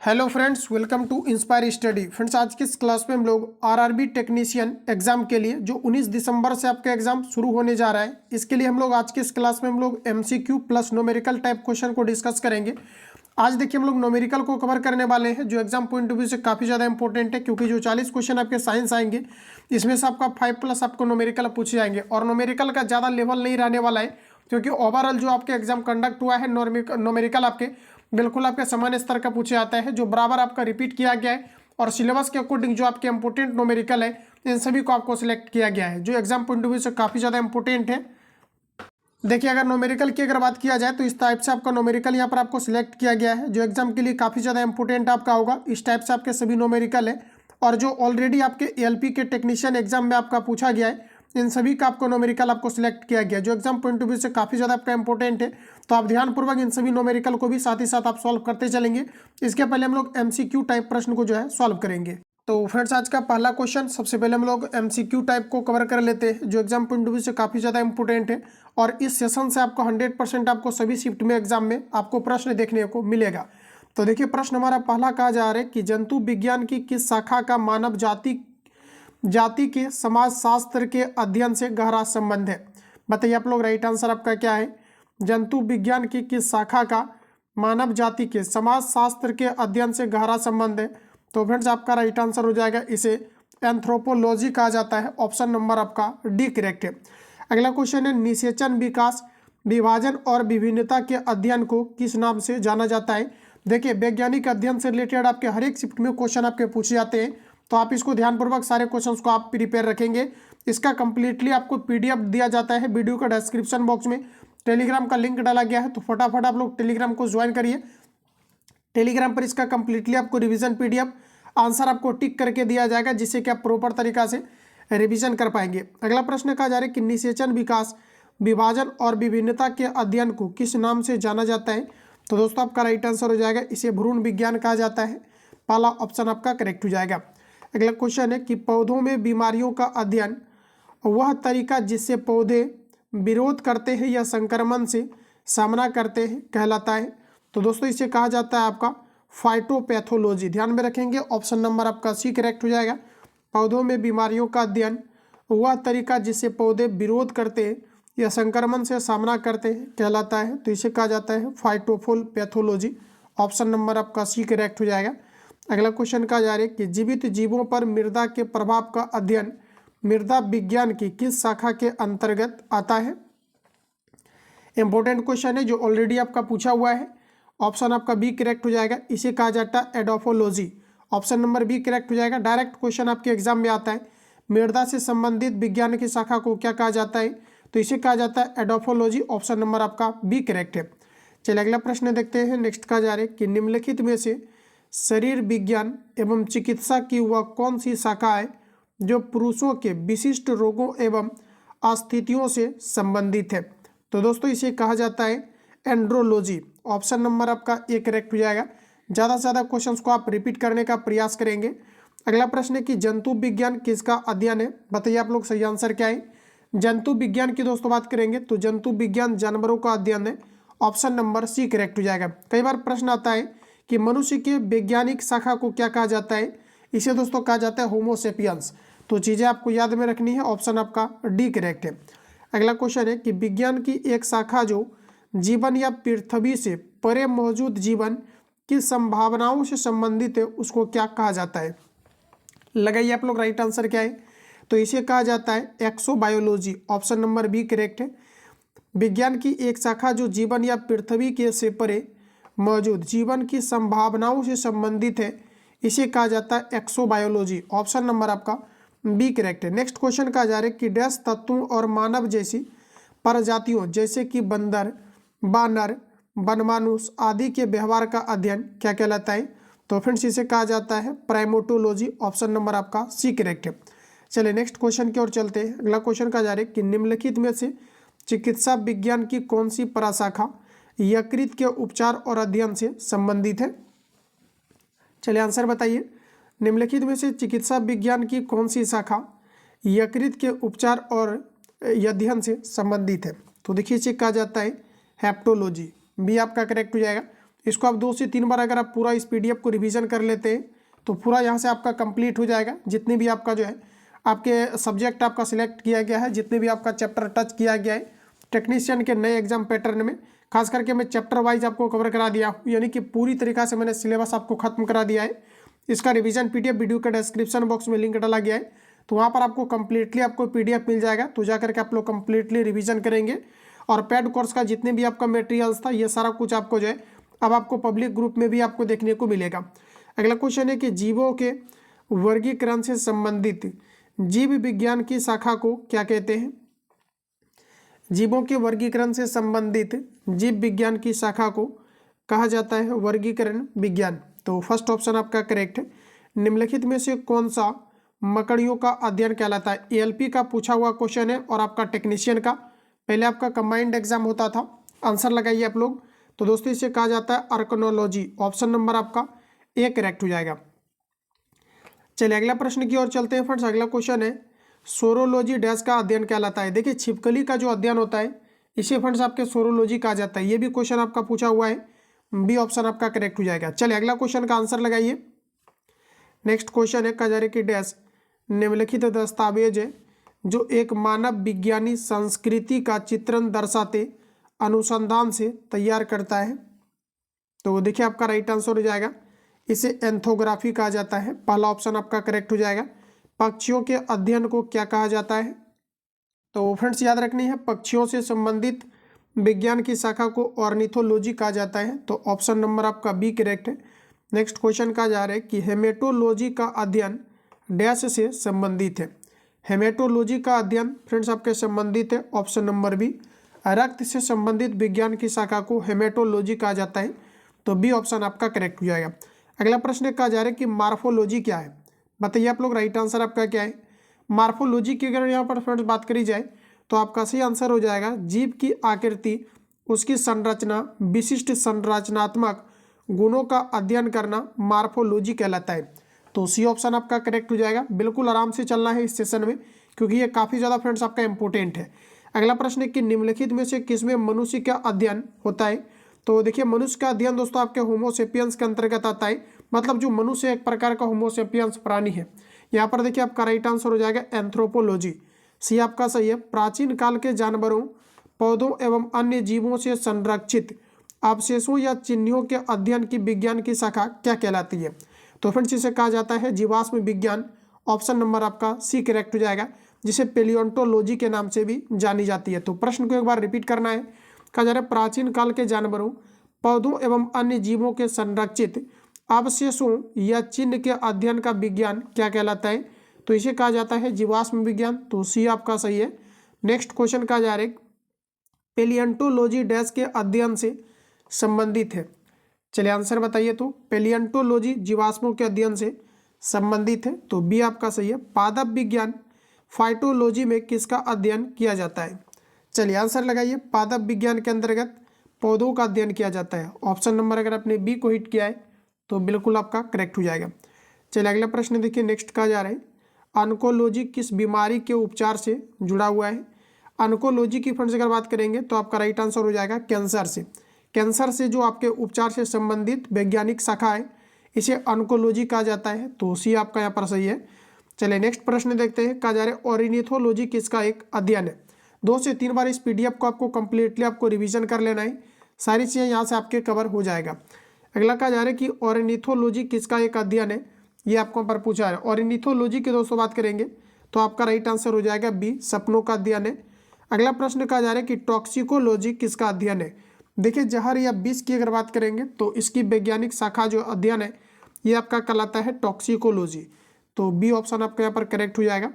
Hello friends, welcome to inspire study. Friends, आज की इस क्लास में हम लोग आरआरबी टेक्नीशियन एग्जाम के लिए जो 19 दिसंबर से आपका एग्जाम शुरू होने जा रहा है, इसके लिए हम लोग आज की इस क्लास में हम लोग MCQ plus numerical type question को डिस्कस करेंगे। आज देखिए हम लोग न्यूमेरिकल को कवर करने वाले हैं, जो एग्जाम पॉइंट ऑफ व्यू से काफ़ी ज़्यादा इंपॉर्टेंट है, क्योंकि जो 40 क्वेश्चन आपके साइंस आएंगे इसमें से आपका 5+ आपको न्यूमेरिकल पूछे जाएंगे। और न्यूमेरिकल का ज़्यादा लेवल नहीं रहने वाला है, क्योंकि ओवरऑल जो आपके एग्जाम कंडक्ट हुआ है न्यूमेरिकल आपके बिल्कुल आपके सामान्य स्तर का पूछे जाता है, जो बराबर आपका रिपीट किया गया है। और सिलेबस के अकॉर्डिंग जो आपके इंपोर्टेंट न्यूमेरिकल है इन सभी को आपको सिलेक्ट किया गया है, जो एग्जाम पॉइंट ऑफ व्यू से काफ़ी ज़्यादा इंपॉर्टेंट है। देखिए, अगर न्यूमेरिकल की अगर बात किया जाए तो इस टाइप से आपका न्यूमेरिकल यहाँ पर आपको सिलेक्ट किया गया है, जो एग्जाम के लिए काफ़ी ज़्यादा इंपॉर्टेंट आपका होगा। इस टाइप से आपके सभी न्यूमेरिकल है, और जो ऑलरेडी आपके एएलपी के टेक्नीशियन एग्जाम में आपका पूछा गया है इन सभी का आपको न्यूमेरिकल आपको सिलेक्ट किया गया, जो एग्जाम पॉइंट ऑफ व्यू से काफ़ी ज़्यादा आपका इंपॉर्टेंट है। तो आप ध्यानपूर्वक इन सभी न्यूमेरिकल को भी साथ ही साथ आप सॉल्व करते चलेंगे। इसके पहले हम लोग एमसीक्यू टाइप प्रश्न को जो है सॉल्व करेंगे। तो फ्रेंड्स, आज का पहला क्वेश्चन सबसे पहले हम लोग एमसीक्यू टाइप को कवर कर लेते हैं, जो एग्जाम पॉइंट ऑफ व्यू से काफ़ी ज़्यादा इंपॉर्टेंट है। और इस सेशन से आपको 100% आपको सभी शिफ्ट में एग्जाम में आपको प्रश्न देखने को मिलेगा। तो देखिए, प्रश्न हमारा पहला कहा जा रहा है कि जंतु विज्ञान की किस शाखा का मानव जाति के समाज शास्त्र के अध्ययन से गहरा संबंध है। बताइए आप लोग, राइट आंसर आपका क्या है। जंतु विज्ञान की किस शाखा का मानव जाति के समाज शास्त्र के अध्ययन से गहरा संबंध है। तो फ्रेंड्स, आपका राइट आंसर हो जाएगा, इसे एंथ्रोपोलॉजी कहा जाता है। ऑप्शन नंबर आपका डी करेक्ट है। अगला क्वेश्चन है, निषेचन, विकास, विभाजन और विभिन्नता के अध्ययन को किस नाम से जाना जाता है। देखिए, वैज्ञानिक अध्ययन से रिलेटेड आपके हर एक शिफ्ट में क्वेश्चन आपके पूछे जाते हैं, तो आप इसको ध्यानपूर्वक सारे क्वेश्चंस को आप प्रिपेयर रखेंगे। इसका कंप्लीटली आपको पीडीएफ दिया जाता है वीडियो का डिस्क्रिप्शन बॉक्स में। टेलीग्राम का लिंक डाला गया है, तो फटाफट आप लोग टेलीग्राम को ज्वाइन करिए। टेलीग्राम पर इसका कंप्लीटली आपको रिवीजन पीडीएफ आंसर आपको टिक करके दिया जाएगा, जिससे कि आप प्रॉपर तरीका से रिवीजन कर पाएंगे। अगला प्रश्न कहा जा रहा है कि निषेचन, विकास, विभाजन और विभिन्नता के अध्ययन को किस नाम से जाना जाता है। तो दोस्तों, आपका राइट आंसर हो जाएगा, इसे भ्रूण विज्ञान कहा जाता है। पहला ऑप्शन आपका करेक्ट हो जाएगा। अगला क्वेश्चन है कि पौधों में बीमारियों का अध्ययन वह तरीका जिससे पौधे विरोध करते हैं या संक्रमण से सामना करते हैं कहलाता है। तो दोस्तों, इसे कहा जाता है आपका फाइटोपैथोलॉजी। ध्यान में रखेंगे, ऑप्शन नंबर आपका सी करेक्ट हो जाएगा। पौधों में बीमारियों का अध्ययन वह तरीका जिससे पौधे विरोध करते हैं या संक्रमण से सामना करते हैं कहलाता है। तो इसे कहा जाता है फाइटोपैथोलॉजी। ऑप्शन नंबर आपका सी करेक्ट हो जाएगा। अगला क्वेश्चन कहा जा रहा है कि जीवित जीवों पर मृदा के प्रभाव का अध्ययन मृदा विज्ञान की किस शाखा के अंतर्गत आता है। इंपॉर्टेंट क्वेश्चन है, जो ऑलरेडी आपका पूछा हुआ है। ऑप्शन आपका बी करेक्ट हो जाएगा, इसे कहा जाता है एडोफोलॉजी। ऑप्शन नंबर बी करेक्ट हो जाएगा। डायरेक्ट क्वेश्चन आपके एग्जाम में आता है, मृदा से संबंधित विज्ञान की शाखा को क्या कहा जाता है। तो इसे कहा जाता है एडोफोलॉजी। ऑप्शन नंबर आपका बी करेक्ट है। चलिए अगला प्रश्न देखते हैं। नेक्स्ट कहा जा रहा है कि निम्नलिखित में से शरीर विज्ञान एवं चिकित्सा की वह कौन सी शाखा है जो पुरुषों के विशिष्ट रोगों एवं स्थितियों से संबंधित है। तो दोस्तों, इसे कहा जाता है एंड्रोलॉजी। ऑप्शन नंबर आपका ए करेक्ट हो जाएगा। ज़्यादा से ज़्यादा क्वेश्चंस को आप रिपीट करने का प्रयास करेंगे। अगला प्रश्न है कि जंतु विज्ञान किसका अध्ययन है। बताइए आप लोग, सही आंसर क्या है। जंतु विज्ञान की दोस्तों बात करेंगे तो जंतु विज्ञान जानवरों का अध्ययन है। ऑप्शन नंबर सी करेक्ट हो जाएगा। कई बार प्रश्न आता है कि मनुष्य के वैज्ञानिक शाखा को क्या कहा जाता है। इसे दोस्तों कहा जाता है होमोसेपियंस। तो चीज़ें आपको याद में रखनी है। ऑप्शन आपका डी करेक्ट है। अगला क्वेश्चन है कि विज्ञान की एक शाखा जो जीवन या पृथ्वी से परे मौजूद जीवन की संभावनाओं से संबंधित है उसको क्या कहा जाता है। लगाइए आप लोग, राइट आंसर क्या है। तो इसे कहा जाता है exobiology. Option number B correct है। विज्ञान की एक शाखा जो जीवन या पृथ्वी के से परे मौजूद जीवन की संभावनाओं से संबंधित है, इसे कहा जाता है एक्सोबायोलॉजी। ऑप्शन नंबर आपका बी करेक्ट है। नेक्स्ट क्वेश्चन कहा जा रहा है कि डैश तत्वों और मानव जैसी प्रजातियों जैसे कि बंदर, बानर, वनमानुष आदि के व्यवहार का अध्ययन क्या कहलाता है। तो फ्रेंड्स, इसे कहा जाता है प्राइमेटोलॉजी। ऑप्शन नंबर आपका सी करेक्ट है। चलिए नेक्स्ट क्वेश्चन की ओर चलते हैं। अगला क्वेश्चन कहा जा रहा है कि निम्नलिखित में से चिकित्सा विज्ञान की कौन सी प्रशाखा यकृत के उपचार और अध्ययन से संबंधित है। चलिए आंसर बताइए। निम्नलिखित में से चिकित्सा विज्ञान की कौन सी शाखा यकृत के उपचार और अध्ययन से संबंधित है। तो देखिए, इसे कहा जाता है हेप्टोलॉजी। बी आपका करेक्ट हो जाएगा। इसको आप 2 से 3 बार अगर आप पूरा इस PDF को रिवीजन कर लेते हैं तो पूरा यहाँ से आपका कंप्लीट हो जाएगा। जितने भी आपका जो है आपके सब्जेक्ट आपका सिलेक्ट किया गया है, जितने भी आपका चैप्टर टच किया गया है टेक्नीशियन के नए एग्जाम पैटर्न में, खास करके मैं चैप्टर वाइज आपको कवर करा दिया हूँ, यानी कि पूरी तरीका से मैंने सिलेबस आपको खत्म करा दिया है। इसका रिवीजन PDF वीडियो के डिस्क्रिप्शन बॉक्स में लिंक डाला गया है, तो वहाँ पर आपको कंप्लीटली आपको PDF मिल जाएगा। तो जाकर के आप लोग कंप्लीटली रिवीजन करेंगे और पेड कोर्स का जितने भी आपका मटेरियल्स था ये सारा कुछ आपको जो है अब आपको पब्लिक ग्रुप में भी आपको देखने को मिलेगा। अगला क्वेश्चन है कि जीवों के वर्गीकरण से संबंधित जीव विज्ञान की शाखा को क्या कहते हैं? जीवों के वर्गीकरण से संबंधित जीव विज्ञान की शाखा को कहा जाता है वर्गीकरण विज्ञान। तो फर्स्ट ऑप्शन आपका करेक्ट है। निम्नलिखित में से कौन सा मकड़ियों का अध्ययन कहलाता है? ALP का पूछा हुआ क्वेश्चन है और आपका टेक्नीशियन का पहले आपका कंबाइंड एग्जाम होता था। आंसर लगाइए आप लोग। तो दोस्तों इसे कहा जाता है आर्कनोलॉजी। ऑप्शन नंबर आपका A करेक्ट हो जाएगा। चलिए अगला प्रश्न की ओर चलते हैं फ्रेंड्स। अगला क्वेश्चन है सोरोलॉजी डैश का अध्ययन कहलाता है? देखिए छिपकली का जो अध्ययन होता है इसे फ्रेंड्स आपके सोरोलॉजी कहा जाता है। ये भी क्वेश्चन आपका पूछा हुआ है, B ऑप्शन आपका करेक्ट हो जाएगा। चलिए अगला क्वेश्चन का आंसर लगाइए। नेक्स्ट क्वेश्चन है कजारे की डैश निम्नलिखित दस्तावेज है जो एक मानव विज्ञानी संस्कृति का चित्रण दर्शाते अनुसंधान से तैयार करता है। तो देखिए आपका राइट आंसर हो जाएगा, इसे एंथोग्राफी कहा जाता है। पहला ऑप्शन आपका करेक्ट हो जाएगा। पक्षियों के अध्ययन को क्या कहा जाता है? तो फ्रेंड्स याद रखनी है, पक्षियों से संबंधित विज्ञान की शाखा को ऑर्निथोलॉजी कहा जाता है। तो ऑप्शन नंबर आपका B करेक्ट है। नेक्स्ट क्वेश्चन कहा जा रहा है कि हेमेटोलॉजी का अध्ययन डैश से संबंधित है? हेमेटोलॉजी का अध्ययन फ्रेंड्स आपके संबंधित है, ऑप्शन नंबर B। रक्त से संबंधित विज्ञान की शाखा को हेमेटोलॉजी कहा जाता है। तो B ऑप्शन आपका करेक्ट हो जाएगा। अगला प्रश्न कहा जा रहा है कि मार्फोलॉजी क्या है? बताइए आप लोग, राइट आंसर आपका क्या है? मार्फोलॉजी की अगर यहाँ पर फ्रेंड्स बात करी जाए तो आपका सही आंसर हो जाएगा जीव की आकृति, उसकी संरचना, विशिष्ट संरचनात्मक गुणों का अध्ययन करना मार्फोलॉजी कहलाता है। तो C ऑप्शन आपका करेक्ट हो जाएगा। बिल्कुल आराम से चलना है इस सेशन में क्योंकि ये काफ़ी ज़्यादा फ्रेंड्स आपका इंपॉर्टेंट है। अगला प्रश्न है कि निम्नलिखित में से किसमें मनुष्य का अध्ययन होता है? तो देखिए मनुष्य का अध्ययन दोस्तों आपके होमोसेपियंस के अंतर्गत आता है, मतलब जो मनुष्य एक प्रकार का होमोसेपियंस प्राणी है। यहाँ पर देखिए आपका राइट आंसर हो जाएगा एंथ्रोपोलॉजी। C आपका सही है। प्राचीन काल के जानवरों, पौधों एवं अन्य जीवों से संरक्षित अवशेषों या चिन्हों के अध्ययन की विज्ञान की शाखा क्या कहलाती है? तो फ्रेंड्स इसे कहा जाता है जीवाश्म विज्ञान। ऑप्शन नंबर आपका C करेक्ट हो जाएगा, जिसे पेलियोंटोलॉजी के नाम से भी जानी जाती है। तो प्रश्न को एक बार रिपीट करना है। कहा जा रहा है प्राचीन काल के जानवरों, पौधों एवं अन्य जीवों के संरक्षित अवशेषों या चिन्ह के अध्ययन का विज्ञान क्या कहलाता है? तो इसे कहा जाता है जीवाश्म विज्ञान। तो C आपका सही है। नेक्स्ट क्वेश्चन कहा जा रहा है पेलियोंटोलॉजी डैश के अध्ययन से संबंधित है? चलिए आंसर बताइए। तो पेलियोंटोलॉजी जीवाश्मों के अध्ययन से संबंधित है। तो B आपका सही है। पादप विज्ञान फाइटोलॉजी में किसका अध्ययन किया जाता है? चलिए आंसर लगाइए। पादप विज्ञान के अंतर्गत पौधों का अध्ययन किया जाता है। ऑप्शन नंबर अगर आपने B को हिट किया है तो बिल्कुल आपका करेक्ट हो जाएगा। चलिए अगला प्रश्न देखिए। नेक्स्ट कहा जा रहा है ऑन्कोलॉजी किस बीमारी के उपचार से जुड़ा हुआ है? ऑन्कोलॉजी की फ्रेंड्स अगर बात करेंगे तो आपका राइट आंसर हो जाएगा कैंसर से। कैंसर से जो आपके उपचार से संबंधित वैज्ञानिक शाखा है इसे ऑन्कोलॉजी कहा जाता है। तो C आपका यहाँ पर सही है। चलिए नेक्स्ट प्रश्न देखते हैं। कहा जा रहा है ऑर्निथोलॉजी किसका एक अध्ययन है? 2 से 3 बार इस PDF को आपको कंप्लीटली आपको रिवीजन कर लेना है, सारी चीज़ें यहाँ से आपके कवर हो जाएगा। अगला कहा जा रहा है कि ऑर्निथोलॉजी किसका एक अध्ययन है? ये आपको पर पूछा है। ऑर्निथोलॉजी की दोस्तों बात करेंगे तो आपका राइट आंसर हो जाएगा B, सपनों का अध्ययन है। अगला प्रश्न कहा जा रहा है कि टॉक्सिकोलॉजी किसका अध्ययन है? देखिए जहर या विष की अगर बात करेंगे तो इसकी वैज्ञानिक शाखा जो अध्ययन है ये आपका कहलाता है टॉक्सिकोलॉजी। तो B ऑप्शन आपका यहाँ पर करेक्ट हो जाएगा।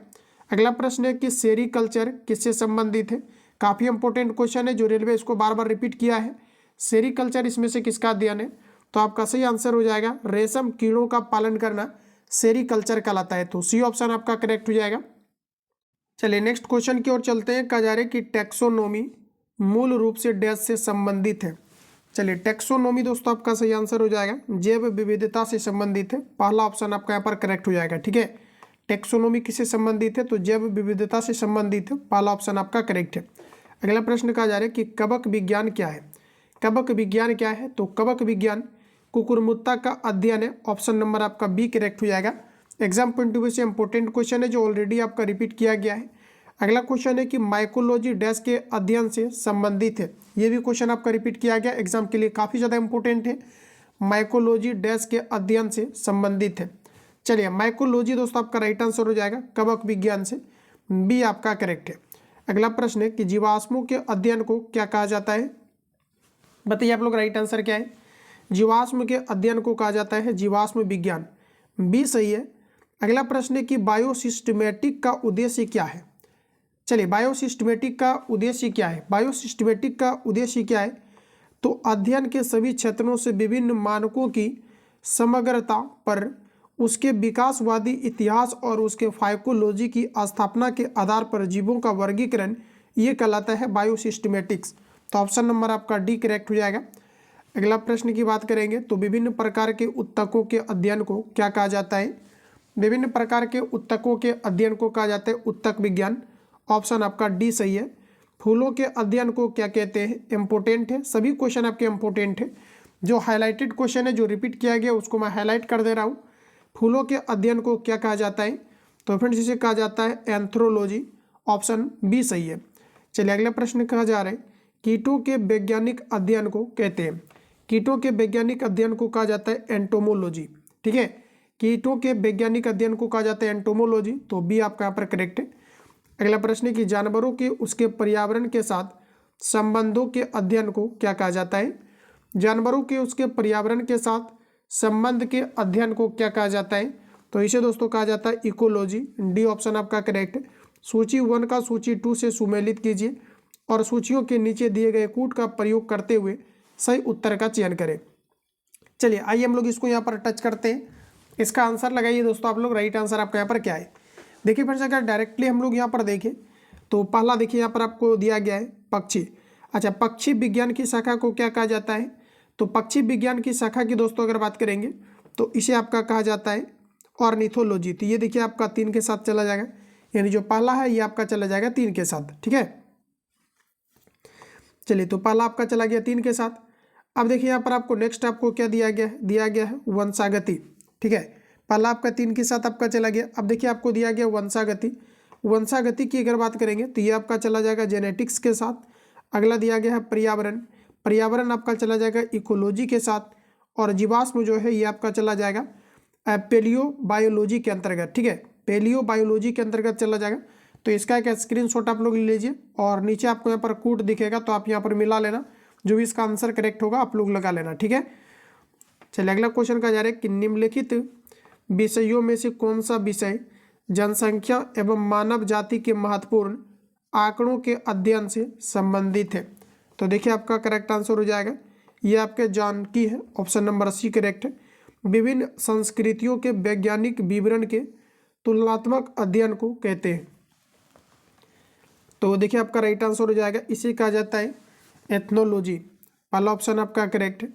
अगला प्रश्न है कि सेरीकल्चर किससे संबंधित है? काफ़ी इंपॉर्टेंट क्वेश्चन है जो रेलवे इसको बार बार रिपीट किया है। सेरीकल्चर इसमें से किसका अध्ययन है? तो आपका सही आंसर हो जाएगा रेशम कीड़ों का पालन करना सेरीकल्चर कहलाता है। तो C ऑप्शन आपका करेक्ट हो जाएगा। चलिए नेक्स्ट क्वेश्चन की ओर चलते हैं। कहा जा रहा है कि टैक्सोनोमी मूल रूप से डैश से संबंधित है? चलिए टैक्सोनोमी दोस्तों आपका सही आंसर हो जाएगा जैव विविधता से संबंधित है। पहला ऑप्शन आपका यहाँ पर करेक्ट हो जाएगा। ठीक है, टैक्सोनोमी किससे संबंधित है? तो जैव विविधता से संबंधित है। पहला ऑप्शन आपका करेक्ट है। अगला प्रश्न कहा जा रहा है कि कवक विज्ञान क्या है? कवक विज्ञान क्या है? तो कवक विज्ञान कुकुरमुत्ता का अध्ययन है। ऑप्शन नंबर आपका बी करेक्ट हो जाएगा। एग्जाम पॉइंट ऑफ व्यू से इंपॉर्टेंट क्वेश्चन है जो ऑलरेडी आपका रिपीट किया गया है। अगला क्वेश्चन है कि माइकोलॉजी डैश के अध्ययन से संबंधित है। ये भी क्वेश्चन आपका रिपीट किया गया, एग्जाम के लिए काफ़ी ज़्यादा इंपॉर्टेंट है। माइकोलॉजी डैश के अध्ययन से संबंधित है। चलिए, माइकोलॉजी दोस्तों आपका राइट आंसर हो जाएगा कवक विज्ञान से, बी आपका करेक्ट है। अगला प्रश्न है कि जीवाश्मों के अध्ययन को क्या कहा जाता है? बताइए आप लोग, राइट आंसर क्या है? जीवाश्म के अध्ययन को कहा जाता है जीवाश्म विज्ञान, बी सही है। अगला प्रश्न है कि बायोसिस्टमेटिक का उद्देश्य क्या है? चलिए, बायोसिस्टमेटिक का उद्देश्य क्या है? बायोसिस्टमेटिक का उद्देश्य क्या है? तो अध्ययन के सभी क्षेत्रों से विभिन्न मानकों की समग्रता पर उसके विकासवादी इतिहास और उसके फाइकोलॉजी की स्थापना के आधार पर जीवों का वर्गीकरण, ये कहलाता है बायोसिस्टमेटिक्स। तो ऑप्शन नंबर आपका डी करेक्ट हो जाएगा। अगला प्रश्न की बात करेंगे तो विभिन्न प्रकार के उत्तकों के अध्ययन को क्या कहा जाता है? विभिन्न प्रकार के उत्तकों के अध्ययन को कहा जाता है उत्तक विज्ञान। ऑप्शन आपका डी सही है। फूलों के अध्ययन को क्या कहते हैं? इम्पोर्टेंट है, सभी क्वेश्चन आपके इम्पोर्टेंट है। जो हाईलाइटेड क्वेश्चन है, जो रिपीट किया गया, उसको मैं हाईलाइट कर दे रहा हूँ। फूलों के अध्ययन को क्या कहा जाता है? तो फ्रेंड्स इसे कहा जाता है एंथ्रोलॉजी। ऑप्शन बी सही है। चलिए, अगला प्रश्न कहा जा रहा है कीटों के वैज्ञानिक अध्ययन को कहते हैं। कीटों के वैज्ञानिक अध्ययन को कहा जाता है एंटोमोलॉजी। ठीक है, कीटों के वैज्ञानिक अध्ययन को कहा जाता है एंटोमोलॉजी, तो बी आपका यहाँ पर करेक्ट है। अगला प्रश्न है कि जानवरों के उसके पर्यावरण के साथ संबंधों के अध्ययन को क्या कहा जाता है? जानवरों के उसके पर्यावरण के साथ संबंध के अध्ययन को क्या कहा जाता है? तो इसे दोस्तों कहा जाता है इकोलॉजी, डी ऑप्शन आपका करेक्ट है। सूची 1 का सूची 2 से सुमेलित कीजिए और सूचियों के नीचे दिए गए कूट का प्रयोग करते हुए सही उत्तर का चयन करें। चलिए, आइए हम लोग इसको यहाँ पर टच करते हैं। इसका आंसर लगाइए दोस्तों आप लोग, राइट आंसर आपका यहाँ पर क्या है? देखिए फ्रेंड्स, अगर डायरेक्टली हम लोग यहाँ पर देखें तो पहला देखिए यहाँ पर आपको दिया गया है पक्षी। अच्छा, पक्षी विज्ञान की शाखा को क्या कहा जाता है? तो पक्षी विज्ञान की शाखा की दोस्तों अगर बात करेंगे तो इसे आपका कहा जाता है ऑर्निथोलॉजी। तो ये देखिए आपका 3 के साथ चला जाएगा, यानी जो पहला है ये आपका चला जाएगा 3 के साथ। ठीक है, चलिए, तो पहला आपका चला गया 3 के साथ। अब देखिए यहाँ पर आपको नेक्स्ट आपको क्या दिया गया है? दिया गया है वंशागति। ठीक है, पहला आपका 3 के साथ आपका चला गया। अब देखिए आपको दिया गया वंशागति। वंशागति की अगर बात करेंगे तो ये आपका चला जाएगा जेनेटिक्स के साथ। अगला दिया गया है पर्यावरण। पर्यावरण आपका चला जाएगा इकोलॉजी के साथ। और जीवाश्म जो है ये आपका चला जाएगा पेलियो बायोलॉजी के अंतर्गत। ठीक है, पेलियो बायोलॉजी के अंतर्गत चला जाएगा। तो इसका एक स्क्रीनशॉट आप लोग ले लीजिए और नीचे आपको यहाँ पर कूट दिखेगा, तो आप यहाँ पर मिला लेना, जो भी इसका आंसर करेक्ट होगा आप लोग लगा लेना। ठीक है, चलिए अगला क्वेश्चन का जा रहा है कि निम्नलिखित विषयों में से कौन सा विषय जनसंख्या एवं मानव जाति के महत्वपूर्ण आंकड़ों के अध्ययन से संबंधित है? तो देखिए आपका करेक्ट आंसर हो जाएगा, ये आपके जानकी है, ऑप्शन नंबर सी करेक्ट है। विभिन्न संस्कृतियों के वैज्ञानिक विवरण के तुलनात्मक अध्ययन को कहते हैं। तो देखिए आपका राइट आंसर हो जाएगा, इसे कहा जाता है एथनोलॉजी। पहला ऑप्शन आपका करेक्ट है।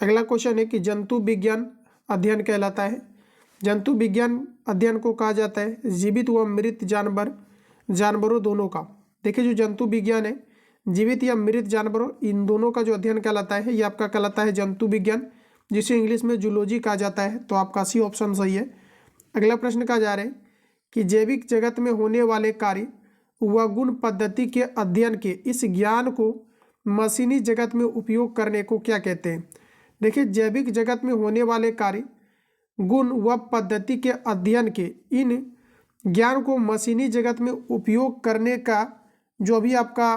अगला क्वेश्चन है कि जंतु विज्ञान अध्ययन कहलाता है। जंतु विज्ञान अध्ययन को कहा जाता है जीवित व मृत जानवरों दोनों का। देखिए जो जंतु विज्ञान है, जीवित या मृत जानवरों, इन दोनों का जो अध्ययन कहलाता है ये आपका कहलाता है जंतु विज्ञान, जिसे इंग्लिश में जूलॉजी कहा जाता है। तो आपका सी ऑप्शन सही है। अगला प्रश्न कहा जा रहा है कि जैविक जगत में होने वाले कार्य व गुण पद्धति के अध्ययन के इस ज्ञान को मशीनी जगत में उपयोग करने को क्या कहते हैं? देखिए, जैविक जगत में होने वाले कार्य गुण व पद्धति के अध्ययन के इन ज्ञान को मशीनी जगत में उपयोग करने का जो अभी आपका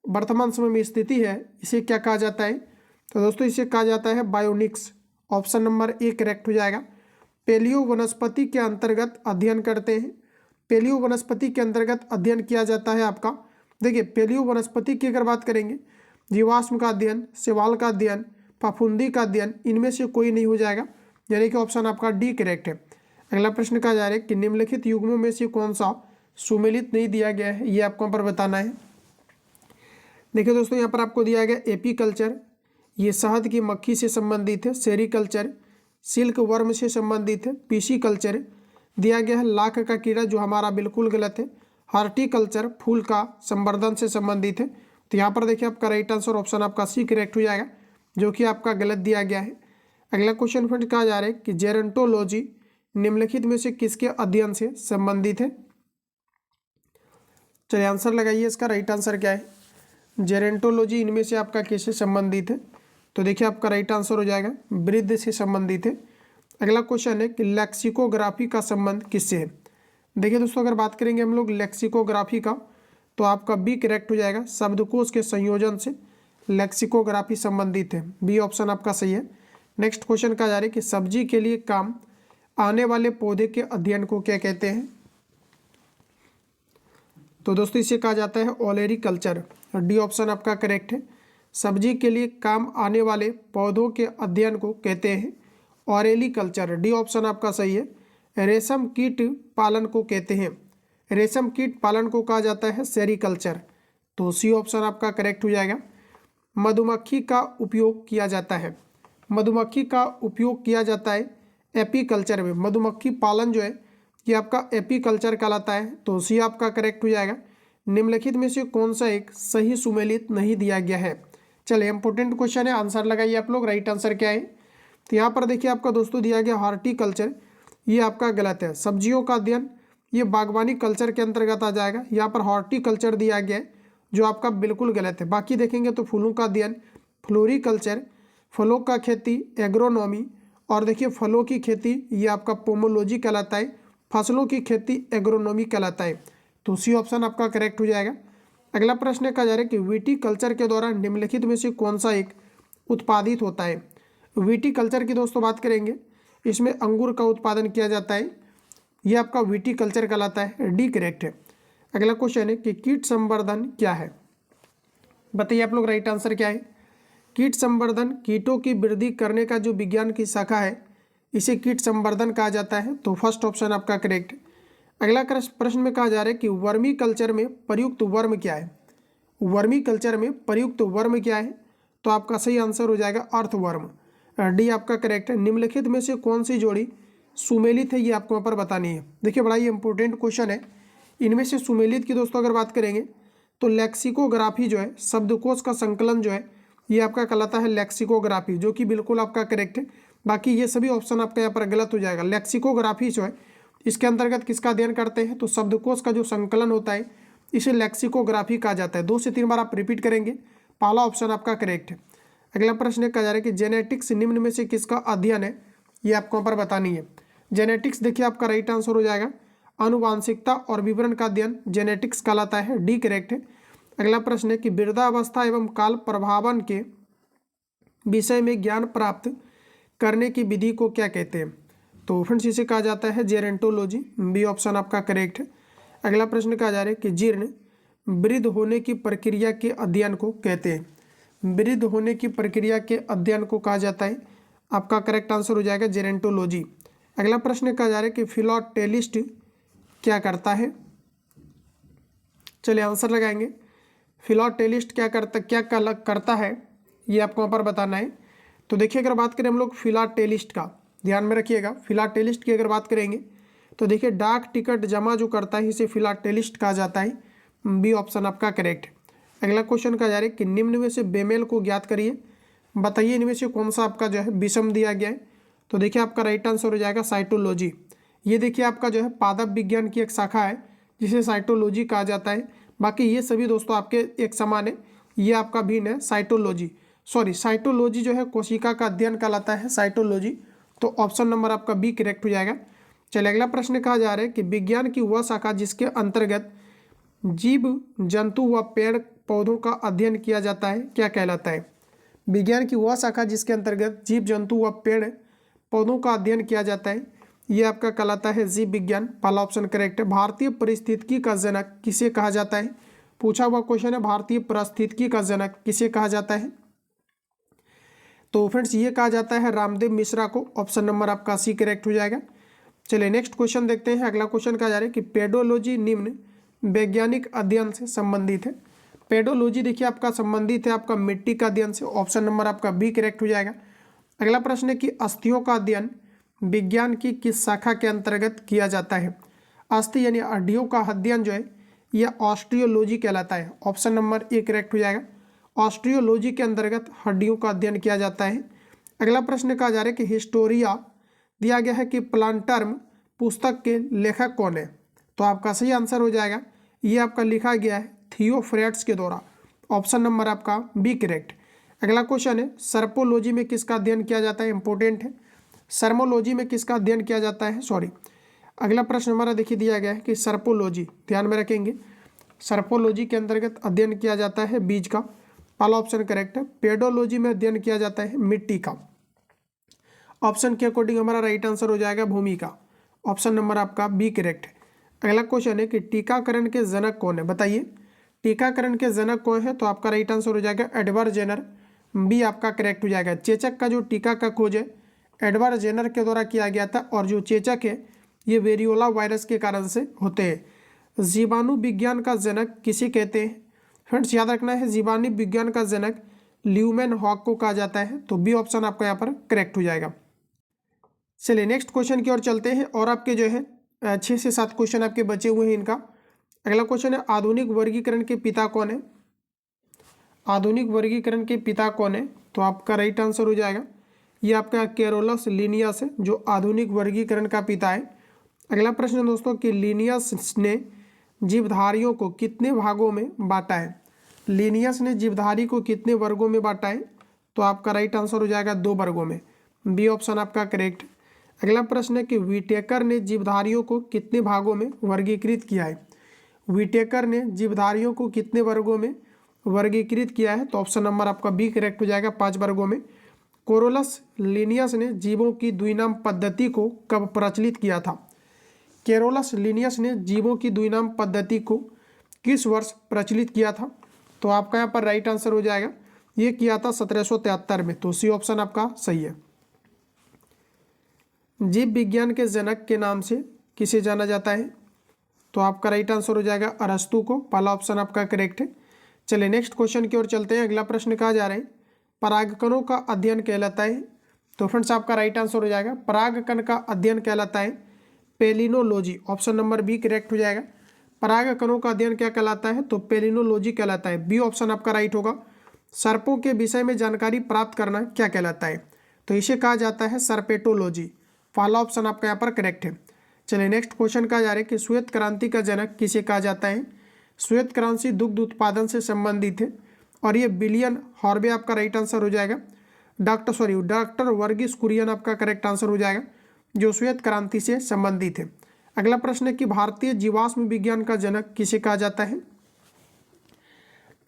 वर्तमान समय में स्थिति है, इसे क्या कहा जाता है? तो दोस्तों इसे कहा जाता है bionics. Option number A correct हो जाएगा। पेलियो वनस्पति के अंतर्गत अध्ययन करते हैं। पेलियो वनस्पति के अंतर्गत अध्ययन किया जाता है आपका। देखिए, पेलियो वनस्पति की अगर बात करेंगे, जीवाश्म का अध्ययन, शैवाल का अध्ययन, फफूंदी का अध्ययन, इनमें से कोई नहीं हो जाएगा, यानी कि ऑप्शन आपका डी करेक्ट है। अगला प्रश्न कहा जा रहा है कि निम्नलिखित युग्मों में से कौन सा सुमेलित नहीं दिया गया है, ये आपको यहाँ पर बताना है। देखिए दोस्तों, यहाँ पर आपको दिया गया एपीकल्चर, ये शहद की मक्खी से संबंधित है। सेरीकल्चर सिल्क वर्म से संबंधित है। पीसीकल्चर दिया गया है लाख का कीड़ा, जो हमारा बिल्कुल गलत है। हार्टिकल्चर फूल का संवर्धन से संबंधित है। तो यहाँ पर देखिए आपका राइट आंसर ऑप्शन आपका सी करेक्ट हो जाएगा। जो कि आपका गलत दिया गया है। अगला क्वेश्चन फ्रेंड्स कहा जा रहा है कि जेरोंटोलॉजी निम्नलिखित में से किसके अध्ययन से संबंधित है। चलिए आंसर लगाइए, इसका राइट आंसर क्या है। जेरेंटोलॉजी इनमें से आपका किससे संबंधित है, तो देखिए आपका राइट आंसर हो जाएगा वृद्ध से संबंधित है। अगला क्वेश्चन है कि लेक्सिकोग्राफी का संबंध किससे है। देखिए दोस्तों, अगर बात करेंगे हम लोग लेक्सिकोग्राफी का, तो आपका बी करेक्ट हो जाएगा, शब्दकोश के संयोजन से लेक्सिकोग्राफी संबंधित है। बी ऑप्शन आपका सही है। नेक्स्ट क्वेश्चन कहा जा रहा है कि सब्जी के लिए काम आने वाले पौधे के अध्ययन को क्या कहते हैं। तो दोस्तों इसे कहा जाता है ओलेरी कल्चर। डी ऑप्शन आपका करेक्ट है। सब्जी के लिए काम आने वाले पौधों के अध्ययन को कहते हैं ऑरेली कल्चर। डी ऑप्शन आपका सही है। रेशम कीट पालन को कहते हैं, रेशम कीट पालन को कहा जाता है सेरीकल्चर। तो सी ऑप्शन आपका करेक्ट हो जाएगा। मधुमक्खी का उपयोग किया जाता है, मधुमक्खी का उपयोग किया जाता है एपीकल्चर में। मधुमक्खी पालन जो है ये आपका एपीकल्चर कहलाता है। तो सी आपका करेक्ट हो जाएगा। निम्नलिखित में से कौन सा एक सही सुमेलित नहीं दिया गया है। चलिए इंपॉर्टेंट क्वेश्चन है, आंसर लगाइए आप लोग। राइट आंसर क्या है, तो यहाँ पर देखिए आपका दोस्तों दिया गया हॉर्टिकल्चर, ये आपका गलत है। सब्जियों का अध्ययन ये बागवानी कल्चर के अंतर्गत आ जाएगा। यहाँ पर हॉर्टिकल्चर दिया गया है जो आपका बिल्कुल गलत है। बाकी देखेंगे तो फूलों का अध्ययन फ्लोरिकल्चर, फलों का खेती एग्रोनॉमी, और देखिए फलों की खेती ये आपका पोमोलॉजी कहलाता है, फसलों की खेती एग्रोनॉमी कहलाता है। तो सी ऑप्शन आपका करेक्ट हो जाएगा। अगला प्रश्न कहा जा रहा है कि विटीकल्चर के दौरान निम्नलिखित में से कौन सा एक उत्पादित होता है। विटीकल्चर की दोस्तों बात करेंगे, इसमें अंगूर का उत्पादन किया जाता है, ये आपका विटीकल्चर कहलाता है। डी करेक्ट है। अगला क्वेश्चन है कि कीट संवर्धन क्या है, बताइए आप लोग राइट आंसर क्या है। कीट संवर्धन कीटों की वृद्धि करने का जो विज्ञान की शाखा है इसे कीट संवर्धन कहा जाता है। तो फर्स्ट ऑप्शन आपका करेक्ट। अगला प्रश्न में कहा जा रहा है कि वर्मी कल्चर में प्रयुक्त वर्म क्या है। वर्मी कल्चर में प्रयुक्त वर्म क्या है, तो आपका सही आंसर हो जाएगा अर्थवर्म। डी आपका करेक्ट है। निम्नलिखित में से कौन सी जोड़ी सुमेलित है, ये आपको यहाँ पर बतानी है। देखिए बड़ा ही इंपॉर्टेंट क्वेश्चन है। इनमें से सुमेलित की दोस्तों अगर बात करेंगे तो लेक्सिकोग्राफी जो है, शब्दकोश का संकलन जो है, ये आपका कहलाता है लेक्सिकोग्राफी, जो कि बिल्कुल आपका करेक्ट है। बाकी ये सभी ऑप्शन आपका यहाँ पर गलत हो जाएगा। लेक्सिकोग्राफी जो है इसके अंतर्गत किसका अध्ययन करते हैं, तो शब्दकोश का जो संकलन होता है इसे लेक्सिकोग्राफी कहा जाता है। 2 से 3 बार आप रिपीट करेंगे, पहला ऑप्शन आपका करेक्ट है। अगला प्रश्न कहा जा रहा है कि जेनेटिक्स निम्न में से किसका अध्ययन है, ये आपको यहाँ पर बतानी है। जेनेटिक्स देखिए आपका राइट आंसर हो जाएगा आनुवांशिकता और विवरण का अध्ययन जेनेटिक्स कहलाता है। डी करेक्ट है। अगला प्रश्न है कि वृद्धावस्था एवं काल प्रभावन के विषय में ज्ञान प्राप्त करने की विधि को क्या कहते हैं, तो फ्रेंड्स इसे कहा जाता है जेरेंटोलॉजी। बी ऑप्शन आपका करेक्ट है। अगला प्रश्न कहा जा रहा है कि जीर्ण वृद्ध होने की प्रक्रिया के अध्ययन को कहते हैं। वृद्ध होने की प्रक्रिया के अध्ययन को कहा जाता है, आपका करेक्ट आंसर हो जाएगा जेरेंटोलॉजी। अगला प्रश्न कहा जा रहा है कि फिलाटेलिस्ट क्या करता है। चलिए आंसर लगाएंगे। फिलाटेलिस्ट क्या करता है, ये आपको यहाँ पर बताना है। तो देखिए अगर बात करें हम लोग फिलाटेलिस्ट का, ध्यान में रखिएगा, फिलाटेलिस्ट की अगर बात करेंगे तो देखिए डाक टिकट जमा जो करता है इसे फिलाटेलिस्ट कहा जाता है। बी ऑप्शन आपका करेक्ट है। अगला क्वेश्चन कहा जा रहा है कि निम्न में से बेमेल को ज्ञात करिए, बताइए इनमें से कौन सा आपका जो है विषम दिया गया है। तो देखिए आपका राइट आंसर हो जाएगा साइटोलॉजी। ये देखिए आपका जो है पादप विज्ञान की एक शाखा है जिसे साइटोलॉजी कहा जाता है। बाकी ये सभी दोस्तों आपके एक समान है, ये आपका भिन्न है। साइटोलॉजी जो है कोशिका का अध्ययन कहलाता है साइटोलॉजी। तो ऑप्शन नंबर आपका बी करेक्ट हो जाएगा। चलिए अगला प्रश्न कहा जा रहा है कि विज्ञान की वह शाखा जिसके अंतर्गत जीव जंतु व पेड़ पौधों का अध्ययन किया जाता है क्या कहलाता है। विज्ञान की वह शाखा जिसके अंतर्गत जीव जंतु व पेड़ पौधों का अध्ययन किया जाता है, ये आपका कहलाता है जीव विज्ञान। पहला ऑप्शन करेक्ट है। भारतीय पारिस्थितिकी का जनक किसे कहा जाता है, पूछा हुआ क्वेश्चन है, भारतीय पारिस्थितिकी का जनक किसे कहा जाता है। तो फ्रेंड्स ये कहा जाता है रामदेव मिश्रा को। ऑप्शन नंबर आपका सी करेक्ट हो जाएगा। चलिए नेक्स्ट क्वेश्चन देखते हैं। अगला क्वेश्चन कहा जा रहा है कि पेडोलॉजी निम्न वैज्ञानिक अध्ययन से संबंधित है। पेडोलॉजी देखिए आपका संबंधित है आपका मिट्टी का अध्ययन से। ऑप्शन नंबर आपका बी करेक्ट हो जाएगा। अगला प्रश्न है कि अस्थियों का अध्ययन विज्ञान की किस शाखा के अंतर्गत किया जाता है। अस्थि यानी हड्डियों का अध्ययन जो है यह ऑस्टियोलॉजी कहलाता है। ऑप्शन नंबर ए करेक्ट हो जाएगा। ऑस्ट्रियोलॉजी के अंतर्गत हड्डियों का अध्ययन किया जाता है। अगला प्रश्न कहा जा रहा है कि हिस्टोरिया दिया गया है कि प्लांटर्म पुस्तक के लेखक कौन है? तो आपका सही आंसर हो जाएगा, ये आपका लिखा गया है थियोफ्रेट्स के द्वारा। ऑप्शन नंबर आपका बी करेक्ट। अगला क्वेश्चन है सर्पोलॉजी में किसका अध्ययन किया जाता है? इंपॉर्टेंट है। सर्मोलॉजी में किसका अध्ययन किया जाता है? सॉरी, अगला प्रश्न हमारा देखिए दिया गया है कि सर्पोलॉजी, ध्यान में रखेंगे, सर्पोलॉजी के अंतर्गत अध्ययन किया जाता है बीज का, पहला ऑप्शन करेक्ट है। पेडोलॉजी में अध्ययन किया जाता है मिट्टी का। ऑप्शन के अकॉर्डिंग हमारा राइट आंसर हो जाएगा भूमि का। ऑप्शन नंबर आपका बी करेक्ट है। अगला क्वेश्चन है कि टीकाकरण के जनक कौन है? बताइए, टीकाकरण के जनक कौन है? तो आपका राइट आंसर हो जाएगा एडवर्ड जेनर, बी आपका करेक्ट हो जाएगा। चेचक का जो टीका का खोज है एडवर्ड जेनर के द्वारा किया गया था, और जो चेचक है ये वेरियोला वायरस के कारण से होते हैं। जीवाणु विज्ञान का जनक किसे कहते हैं? फ्रेंड्स याद रखना है, जीवाणु विज्ञान का जनक ल्यूमेन हॉक को कहा जाता है। तो बी ऑप्शन आपका यहाँ पर करेक्ट हो जाएगा। चलिए नेक्स्ट क्वेश्चन की ओर चलते हैं, और आपके जो है 6 से 7 क्वेश्चन आपके बचे हुए हैं इनका। अगला क्वेश्चन है आधुनिक वर्गीकरण के पिता कौन है? आधुनिक वर्गीकरण के पिता कौन है? तो आपका राइट आंसर हो जाएगा ये आपका कैरोलस लिनियस है, जो आधुनिक वर्गीकरण का पिता है। अगला प्रश्न दोस्तों कि लिनियस ने जीवधारियों को कितने भागों में बांटा है? लिनियस ने जीवधारी को कितने वर्गों में बांटा है? तो आपका राइट आंसर हो जाएगा 2 वर्गों में, बी ऑप्शन आपका करेक्ट। अगला प्रश्न है कि विटेकर ने जीवधारियों को कितने भागों में वर्गीकृत किया है? विटेकर ने जीवधारियों को कितने वर्गों में वर्गीकृत किया है? तो ऑप्शन नंबर आपका बी करेक्ट हो जाएगा, 5 वर्गों में। कोरोलस लिनियस ने जीवों की द्विनाम पद्धति को कब प्रचलित किया था? कैरोलस लिनियस ने जीवों की द्विनाम पद्धति को किस वर्ष प्रचलित किया था? तो आपका यहाँ पर राइट आंसर हो जाएगा ये किया था 1773 में। तो सी ऑप्शन आपका सही है। जीव विज्ञान के जनक के नाम से किसे जाना जाता है? तो आपका राइट आंसर हो जाएगा अरस्तु को, पहला ऑप्शन आपका करेक्ट है। चलिए नेक्स्ट क्वेश्चन की ओर चलते हैं। अगला प्रश्न कहा जा रहा है परागकणों का अध्ययन कहलाता है? तो फ्रेंड्स आपका राइट आंसर हो जाएगा परागकण का अध्ययन कहलाता है palynology. Option number B correct हो जाएगा। परागकणों का अध्ययन क्या कहलाता है? तो पेलिनोलॉजी कहलाता है, बी ऑप्शन आपका राइट होगा। सर्पों के विषय में जानकारी प्राप्त करना क्या कहलाता है? तो इसे कहा जाता है सर्पेटोलॉजी, पहला ऑप्शन आपका यहाँ पर करेक्ट है। चलिए नेक्स्ट क्वेश्चन कहा जा रहा है कि श्वेत क्रांति का जनक किसे कहा जाता है? श्वेत क्रांति दुग्ध उत्पादन से संबंधित है, और ये विलियम हॉर्वे आपका राइट आंसर हो जाएगा। डॉक्टर वर्गीस कुरियन आपका करेक्ट आंसर हो जाएगा, जो श्वेत क्रांति से संबंधित है। अगला प्रश्न है कि भारतीय जीवाश्म विज्ञान का जनक किसे कहा जाता है?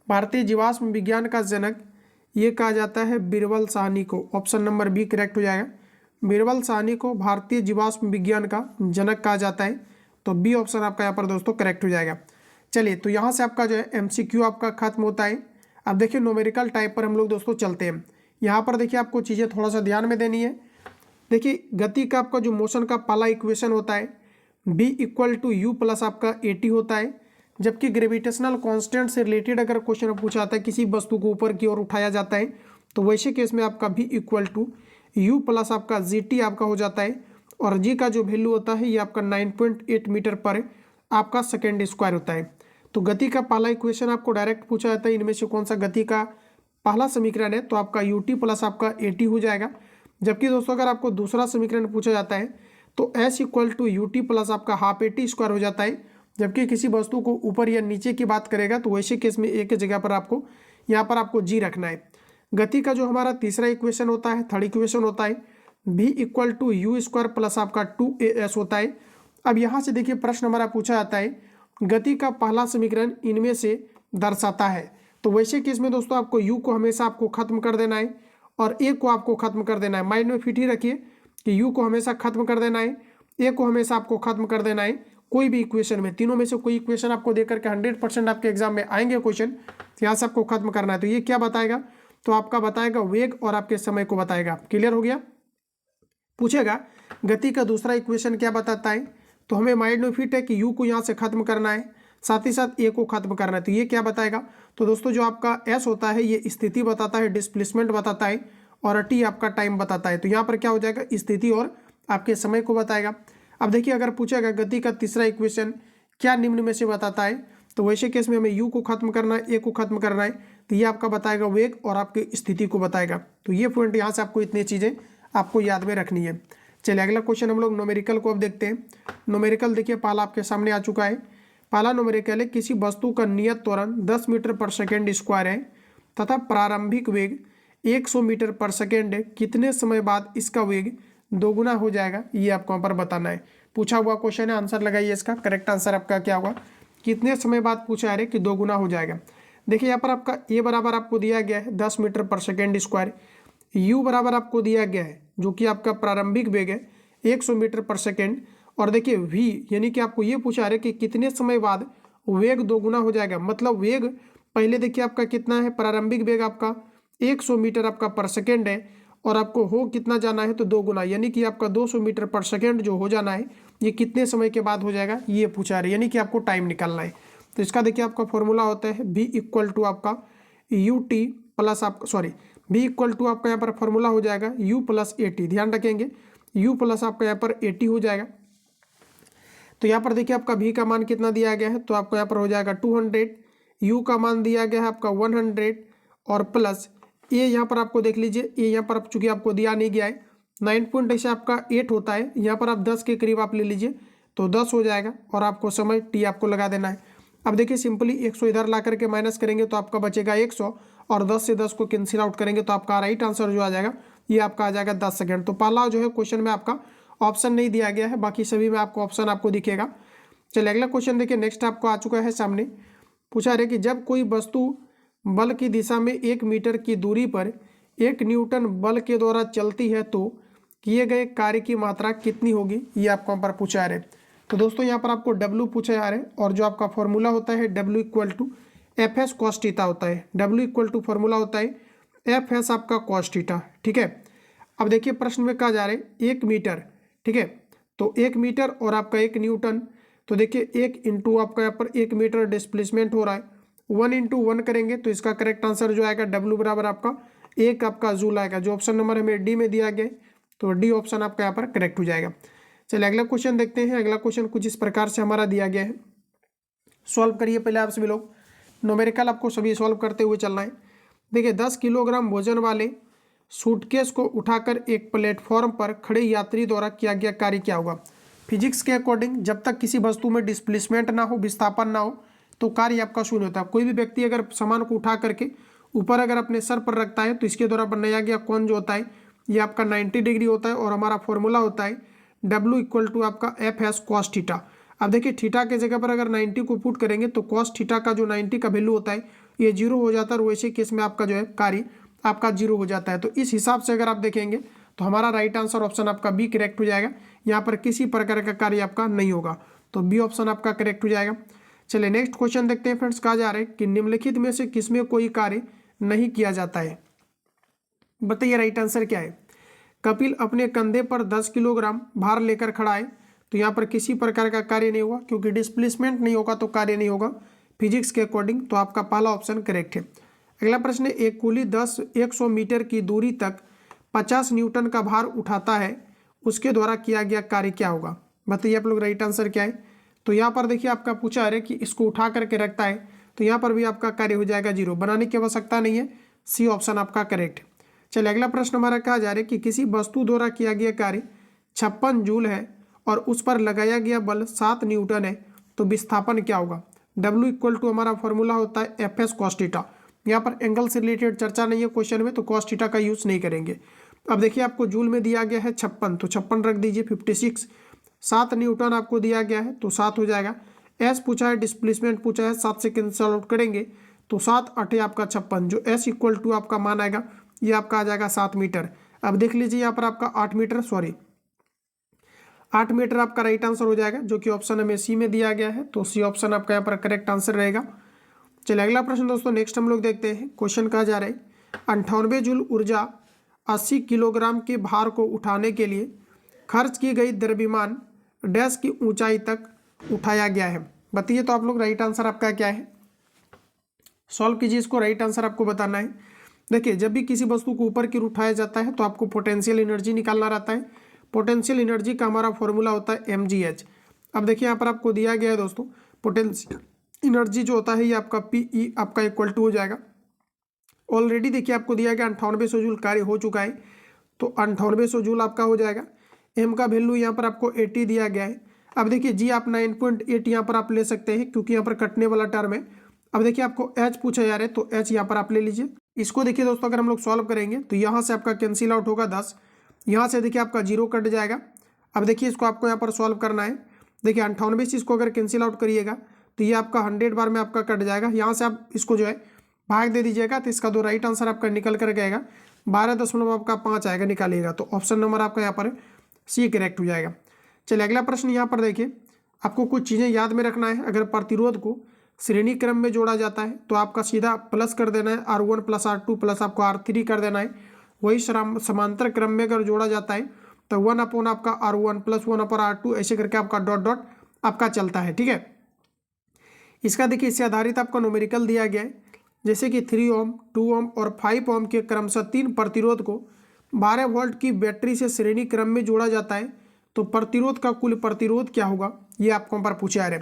भारतीय जीवाश्म विज्ञान का जनक ये कहा जाता है बीरबल साहनी को। ऑप्शन नंबर बी करेक्ट हो जाएगा। बीरबल साहनी को भारतीय जीवाश्म विज्ञान का जनक कहा जाता है। तो बी ऑप्शन आपका यहाँ पर दोस्तों करेक्ट हो जाएगा। चलिए तो यहाँ से आपका जो है MCQ आपका खत्म होता है। अब देखिए न्यूमेरिकल टाइप पर हम लोग दोस्तों चलते हैं। यहाँ पर देखिए आपको चीज़ें थोड़ा सा ध्यान में देनी है। देखिए गति का आपका जो मोशन का पहला इक्वेशन होता है B = U + आपका AT होता है, जबकि ग्रेविटेशनल कांस्टेंट से रिलेटेड अगर क्वेश्चन पूछा जाता है, किसी वस्तु को ऊपर की ओर उठाया जाता है, तो वैसे केस में आपका B = U + आपका GT आपका हो जाता है, और G का जो वैल्यू होता है ये आपका 9.8 मीटर पर आपका सेकेंड स्क्वायर होता है। तो गति का पहला इक्वेशन आपको डायरेक्ट पूछा जाता है इनमें से कौन सा गति का पहला समीकरण है, तो आपका UT + आपका AT हो जाएगा। जबकि दोस्तों अगर आपको दूसरा समीकरण पूछा जाता है तो S = UT + आपका हाफ AT² हो जाता है। जबकि किसी वस्तु को ऊपर या नीचे की बात करेगा तो वैसे केस में एक जगह पर आपको यहाँ पर आपको G रखना है। गति का जो हमारा तीसरा इक्वेशन होता है, थर्ड इक्वेशन होता है V = U² + आपका 2AS होता है। अब यहाँ से देखिए प्रश्न हमारा पूछा जाता है गति का पहला समीकरण इनमें से दर्शाता है, तो वैसे केस में दोस्तों आपको U को हमेशा आपको खत्म कर देना है और A को आपको खत्म कर देना है। माइंड में फिट ही रखिए कि U को हमेशा खत्म कर देना है, A को हमेशा आपको खत्म कर देना है। कोई भी इक्वेशन में तीनों में से कोई इक्वेशन आपको देकर के 100% आपके एग्जाम में आएंगे क्वेश्चन, तो यहाँ से आपको खत्म करना है। तो ये क्या बताएगा? तो आपका बताएगा वेग और आपके समय को बताएगा। क्लियर हो गया? पूछेगा गति का दूसरा इक्वेशन क्या बताता है, तो हमें माइंड में फिट है कि U को यहाँ से खत्म करना है, साथ ही साथ A को खत्म करना है। तो ये क्या बताएगा? तो दोस्तों जो आपका S होता है ये स्थिति बताता है, डिस्प्लेसमेंट बताता है, और T आपका टाइम बताता है। तो यहाँ पर क्या हो जाएगा? स्थिति और आपके समय को बताएगा। अब देखिए अगर पूछेगा गति का तीसरा इक्वेशन क्या निम्न में से बताता है, तो वैसे केस में हमें U को खत्म करना है, A को खत्म करना है, तो ये आपका बताएगा वेग और आपकी स्थिति को बताएगा। तो ये पॉइंट यहाँ से आपको इतनी चीज़ें आपको याद में रखनी है। चलिए अगला क्वेश्चन हम लोग न्यूमेरिकल को अब देखते हैं। न्यूमेरिकल देखिए पहला आपके सामने आ चुका है। पहला न्यूमेरिकल है किसी वस्तु का नियत त्वरण 10 मीटर पर सेकेंड स्क्वायर है तथा प्रारंभिक वेग 100 मीटर पर सेकेंड है, कितने समय बाद इसका वेग दोगुना हो जाएगा, ये आपको यहाँ पर बताना है। पूछा हुआ क्वेश्चन है, आंसर लगाइए। इसका करेक्ट आंसर आपका क्या होगा, कितने समय बाद पूछा है कि दोगुना हो जाएगा। देखिए यहाँ पर आपका ए बराबर आपको दिया गया है 10 मीटर पर सेकेंड स्क्वायर, यू बराबर आपको दिया गया है जो कि आपका प्रारंभिक वेग है 100 मीटर पर सेकेंड, और देखिए वी यानी कि आपको ये पूछा है कि कितने समय बाद वेग दोगुना हो जाएगा। मतलब वेग पहले देखिए आपका कितना है, प्रारंभिक वेग आपका 100 मीटर आपका पर सेकेंड है और आपको हो कितना जाना है तो दोगुना, यानी कि आपका 200 मीटर पर सेकेंड जो हो जाना है ये कितने समय के बाद हो जाएगा, ये पूछा है, यानी कि आपको टाइम निकालना है। तो इसका देखिए आपका फॉर्मूला होता है बी इक्वल टू आपका यू टी प्लस आपका सॉरी बी इक्वल टू आपका यहाँ पर फॉर्मूला हो जाएगा यू प्लस ए टी, ध्यान रखेंगे यू प्लस आपका यहाँ पर ए टी हो जाएगा। तो यहाँ पर देखिए आपका भी का मान कितना दिया गया है, तो आपको यहाँ पर हो जाएगा 200, यू का मान दिया गया है आपका 100 और प्लस ए यहाँ पर आपको देख लीजिए, ए यहाँ पर चूंकि आपको दिया नहीं गया है 9 आपका 8 होता है, यहाँ पर आप 10 के करीब आप ले लीजिए तो 10 हो जाएगा और आपको समय टी आपको लगा देना है। अब देखिए सिंपली 100 इधर ला करके माइनस करेंगे तो आपका बचेगा 100 और 10 से 10 को कैंसिल आउट करेंगे तो आपका राइट आंसर जो आ जाएगा ये आपका आ जाएगा 10 सेकंड। तो पहला जो है क्वेश्चन में आपका ऑप्शन नहीं दिया गया है, बाकी सभी में आपको ऑप्शन आपको दिखेगा। चलिए अगला क्वेश्चन देखिए, नेक्स्ट आपको आ चुका है सामने। पूछा है कि जब कोई वस्तु बल की दिशा में 1 मीटर की दूरी पर 1 न्यूटन बल के द्वारा चलती है तो किए गए कार्य की मात्रा कितनी होगी, ये आपको यहाँ पर पूछा है। तो दोस्तों यहाँ पर आपको W पूछा जा रहा है और जो आपका फॉर्मूला होता है W equal to F S cos theta होता है। W इक्वल टू फॉर्मूला होता है एफ एस आपका कॉस थीटा, ठीक है। अब देखिए प्रश्न में कहा जा रहा है 1 मीटर, ठीक है, तो 1 मीटर और आपका 1 न्यूटन, तो देखिए 1 इंटू आपका यहाँ पर 1 मीटर डिस्प्लेसमेंट हो रहा है, 1 इंटू 1 करेंगे तो इसका करेक्ट आंसर जो आएगा W बराबर आपका 1 आपका जूल आएगा, जो ऑप्शन नंबर हमें डी में दिया गया है, तो डी ऑप्शन आपका यहाँ पर करेक्ट हो जाएगा। चलिए अगला क्वेश्चन देखते हैं। अगला क्वेश्चन कुछ इस प्रकार से हमारा दिया गया है, सॉल्व करिए पहले आप सभी लोग। न्यूमेरिकल आपको सभी सॉल्व करते हुए चलना है। देखिए 10 किलोग्राम वजन वाले सूटकेस को उठाकर एक प्लेटफॉर्म पर खड़े यात्री द्वारा किया गया कार्य क्या होगा। फिजिक्स के अकॉर्डिंग जब तक किसी वस्तु में डिस्प्लेसमेंट ना हो, विस्थापन ना हो, तो कार्य आपका शून्य होता है। कोई भी व्यक्ति अगर सामान को उठा करके ऊपर अगर अपने सर पर रखता है तो इसके द्वारा बनाया गया कोण जो होता है ये आपका 90 डिग्री होता है और हमारा फॉर्मूला होता है W इक्वल टू आपका एफ एस कॉस थीटा। अब देखिए थीटा के जगह पर अगर 90 को पुट करेंगे तो कॉस थीटा का जो 90 का वैल्यू होता है ये 0 हो जाता है और वैसे केस में आपका जो है कार्य आपका 0 हो जाता है। तो इस हिसाब से अगर आप देखेंगे तो हमारा राइट आंसर ऑप्शन आपका बी करेक्ट हो जाएगा। यहाँ पर किसी प्रकार का कार्य आपका नहीं होगा, तो बी ऑप्शन आपका करेक्ट हो जाएगा। चलिए नेक्स्ट क्वेश्चन देखते हैं फ्रेंड्स। कहा जा रहा है कि निम्नलिखित में से किसमें कोई कार्य नहीं किया जाता है, बताइए राइट आंसर क्या है। कपिल अपने कंधे पर 10 किलोग्राम भार लेकर खड़ा है, तो यहाँ पर किसी प्रकार का कार्य नहीं होगा क्योंकि डिस्प्लेसमेंट नहीं होगा तो कार्य नहीं होगा फिजिक्स के अकॉर्डिंग, तो आपका पहला ऑप्शन करेक्ट है। अगला प्रश्न है एक कुली 100 मीटर की दूरी तक 50 न्यूटन का भार उठाता है, उसके द्वारा किया गया कार्य क्या होगा, बताइए आप लोग राइट आंसर क्या है। तो यहाँ पर देखिए आपका पूछा है कि इसको उठा करके रखता है, तो यहाँ पर भी आपका कार्य हो जाएगा 0, बनाने की आवश्यकता नहीं है, सी ऑप्शन आपका करेक्ट है। चलिए अगला प्रश्न हमारा कहा जा रहा है कि किसी वस्तु द्वारा किया गया कार्य 56 जूल है और उस पर लगाया गया बल 7 न्यूटन है, तो विस्थापन क्या होगा। W इक्वल टू हमारा फॉर्मूला होता है एफ एस कॉस थीटा। यहाँ पर एंगल से रिलेटेड चर्चा नहीं है क्वेश्चन में, तो कॉस थीटा का यूज नहीं करेंगे। अब देखिए आपको जूल में दिया गया है 56, तो 56 रख दीजिए 56, 7 न्यूटन आपको दिया गया है तो 7 हो जाएगा। एस पूछा है, डिस्प्लेसमेंट पूछा है, 7 से कैंसिल आउट करेंगे तो 7 8 आपका 56, जो एस इक्वल टू आपका मान आएगा ये आपका आ जाएगा 7 मीटर। अब देख लीजिए यहाँ पर आपका 8 मीटर आपका राइट आंसर हो जाएगा, जो कि ऑप्शन हमें सी में दिया गया है, तो सी ऑप्शन आपका यहाँ पर करेक्ट आंसर रहेगा। चलिए अगला प्रश्न दोस्तों नेक्स्ट हम लोग देखते हैं। क्वेश्चन कहा जा रहा है 98 जूल ऊर्जा 80 किलोग्राम के भार को उठाने के लिए खर्च की गई द्रव्यमान डैश की ऊंचाई तक उठाया गया है, बताइए तो आप लोग राइट आंसर आपका क्या है। सॉल्व कीजिए इसको, राइट आंसर आपको बताना है। देखिए जब भी किसी वस्तु को ऊपर की ओर उठाया जाता है तो आपको पोटेंशियल एनर्जी निकालना रहता है। पोटेंशियल एनर्जी का हमारा फॉर्मूला होता है mgh। अब देखिए यहाँ पर आपको दिया गया है दोस्तों, पोटेंशियल एनर्जी जो होता है ये आपका PE आपका इक्वल टू हो जाएगा ऑलरेडी देखिए आपको दिया गया 9800 जूल कार्य हो चुका है, तो 9800 जूल आपका हो जाएगा। एम का वैल्यू यहाँ पर आपको 80 दिया गया है। अब देखिए जी आप 9.8 यहाँ पर आप ले सकते हैं क्योंकि यहाँ पर कटने वाला टर्म है। अब देखिए आपको एच पूछा जा रहा है तो एच यहाँ पर आप ले लीजिए। इसको देखिए दोस्तों अगर हम लोग सॉल्व करेंगे तो यहाँ से आपका कैंसिल आउट होगा 10, यहाँ से देखिए आपका 0 कट जाएगा। अब देखिए इसको आपको यहाँ पर सॉल्व करना है। देखिए 98 से इसको अगर कैंसिल आउट करिएगा तो ये आपका 100 बार में आपका कट जाएगा। यहाँ से आप इसको जो है भाग दे दीजिएगा तो इसका दो राइट आंसर आपका निकल कर गएगा 12.5 आपका 5 आएगा, निकालिएगा तो ऑप्शन नंबर आपका यहाँ पर सी करेक्ट हो जाएगा। चलिए अगला प्रश्न यहाँ पर देखिए, आपको कुछ चीज़ें याद में रखना है। अगर प्रतिरोध को श्रेणी क्रम में जोड़ा जाता है तो आपका सीधा प्लस कर देना है, R1 प्लस R2 प्लस आपको R3 कर देना है। वही समांतर क्रम में अगर जोड़ा जाता है तो 1 अपॉन आपका R1 प्लस 1 अपॉन R2 ऐसे करके आपका डॉट डॉट आपका चलता है, ठीक है। इसका देखिए इससे आधारित आपका न्यूमेरिकल दिया गया है, जैसे कि 3 ओम 2 ओम और 5 ओम के क्रमशः 3 प्रतिरोध को 12 वोल्ट की बैटरी से श्रेणी क्रम में जोड़ा जाता है तो प्रतिरोध का कुल प्रतिरोध क्या होगा, ये आपको यहाँ पर पूछा है।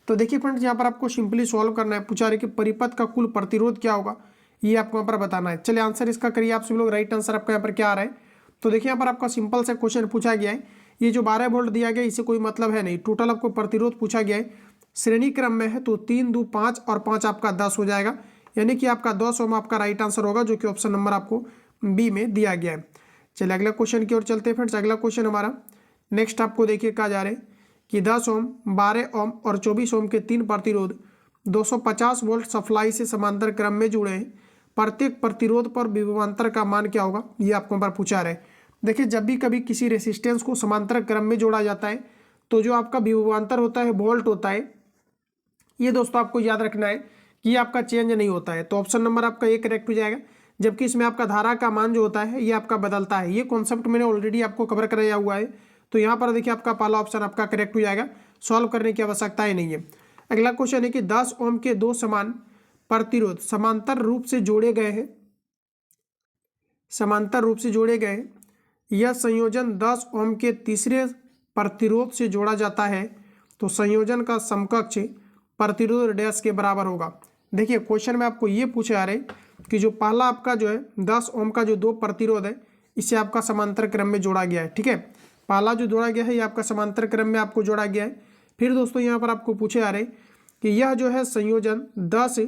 तो देखिए फ्रेंड्स यहाँ पर आपको सिंपली सॉल्व करना है। पूछा रहे कि परिपथ का कुल प्रतिरोध क्या होगा, ये आपको यहाँ पर बताना है। चलिए आंसर इसका करिए आप सभी लोग। राइट आंसर आपका यहाँ पर क्या आ रहा है, तो देखिए यहाँ पर आपका सिंपल सा क्वेश्चन पूछा गया है। ये जो 12 वोल्ट दिया गया इससे कोई मतलब है नहीं, टोटल आपको प्रतिरोध पूछा गया है, श्रेणी क्रम में है तो 3 2 5 और 5 आपका 10 हो जाएगा, यानी कि आपका 10 ओम आपका राइट आंसर होगा, जो कि ऑप्शन नंबर आपको बी में दिया गया है। चलिए अगला क्वेश्चन की ओर चलते हैं फ्रेंड्स। अगला क्वेश्चन हमारा नेक्स्ट आपको देखिए कहा जा रहा है कि 10 ओम 12 ओम और 24 ओम के 3 प्रतिरोध 250 वोल्ट सप्लाई से समांतर क्रम में जुड़े हैं, प्रत्येक प्रतिरोध पर विभवांतर का मान क्या होगा, ये आपको पर पूछा रहा है। देखिए जब भी कभी किसी रेसिस्टेंस को समांतर क्रम में जोड़ा जाता है तो जो आपका विभवांतर होता है वोल्ट होता है, ये दोस्तों आपको याद रखना है कि ये आपका चेंज नहीं होता है, तो ऑप्शन नंबर आपका ये करेक्ट हो जाएगा। जबकि इसमें आपका धारा का मान जो होता है ये आपका बदलता है। ये कॉन्सेप्ट मैंने ऑलरेडी आपको कवर कराया हुआ है, तो यहाँ पर देखिए आपका पहला ऑप्शन आपका करेक्ट हो जाएगा, सॉल्व करने की आवश्यकता ही नहीं है। अगला क्वेश्चन है कि 10 ओम के 2 समान प्रतिरोध समांतर रूप से जोड़े गए हैं, समांतर रूप से जोड़े गए हैं, यह संयोजन 10 ओम के तीसरे प्रतिरोध से जोड़ा जाता है तो संयोजन का समकक्ष प्रतिरोध डैश के बराबर होगा। देखिए क्वेश्चन में आपको ये पूछा जा रहा है कि जो पहला आपका जो है 10 ओम का जो 2 प्रतिरोध है इसे आपका समांतर क्रम में जोड़ा गया है, ठीक है। पहला जो जोड़ा गया है ये आपका समांतर क्रम में आपको जोड़ा गया है। फिर दोस्तों यहाँ पर आपको पूछे जा रहे हैं कि यह जो है संयोजन 10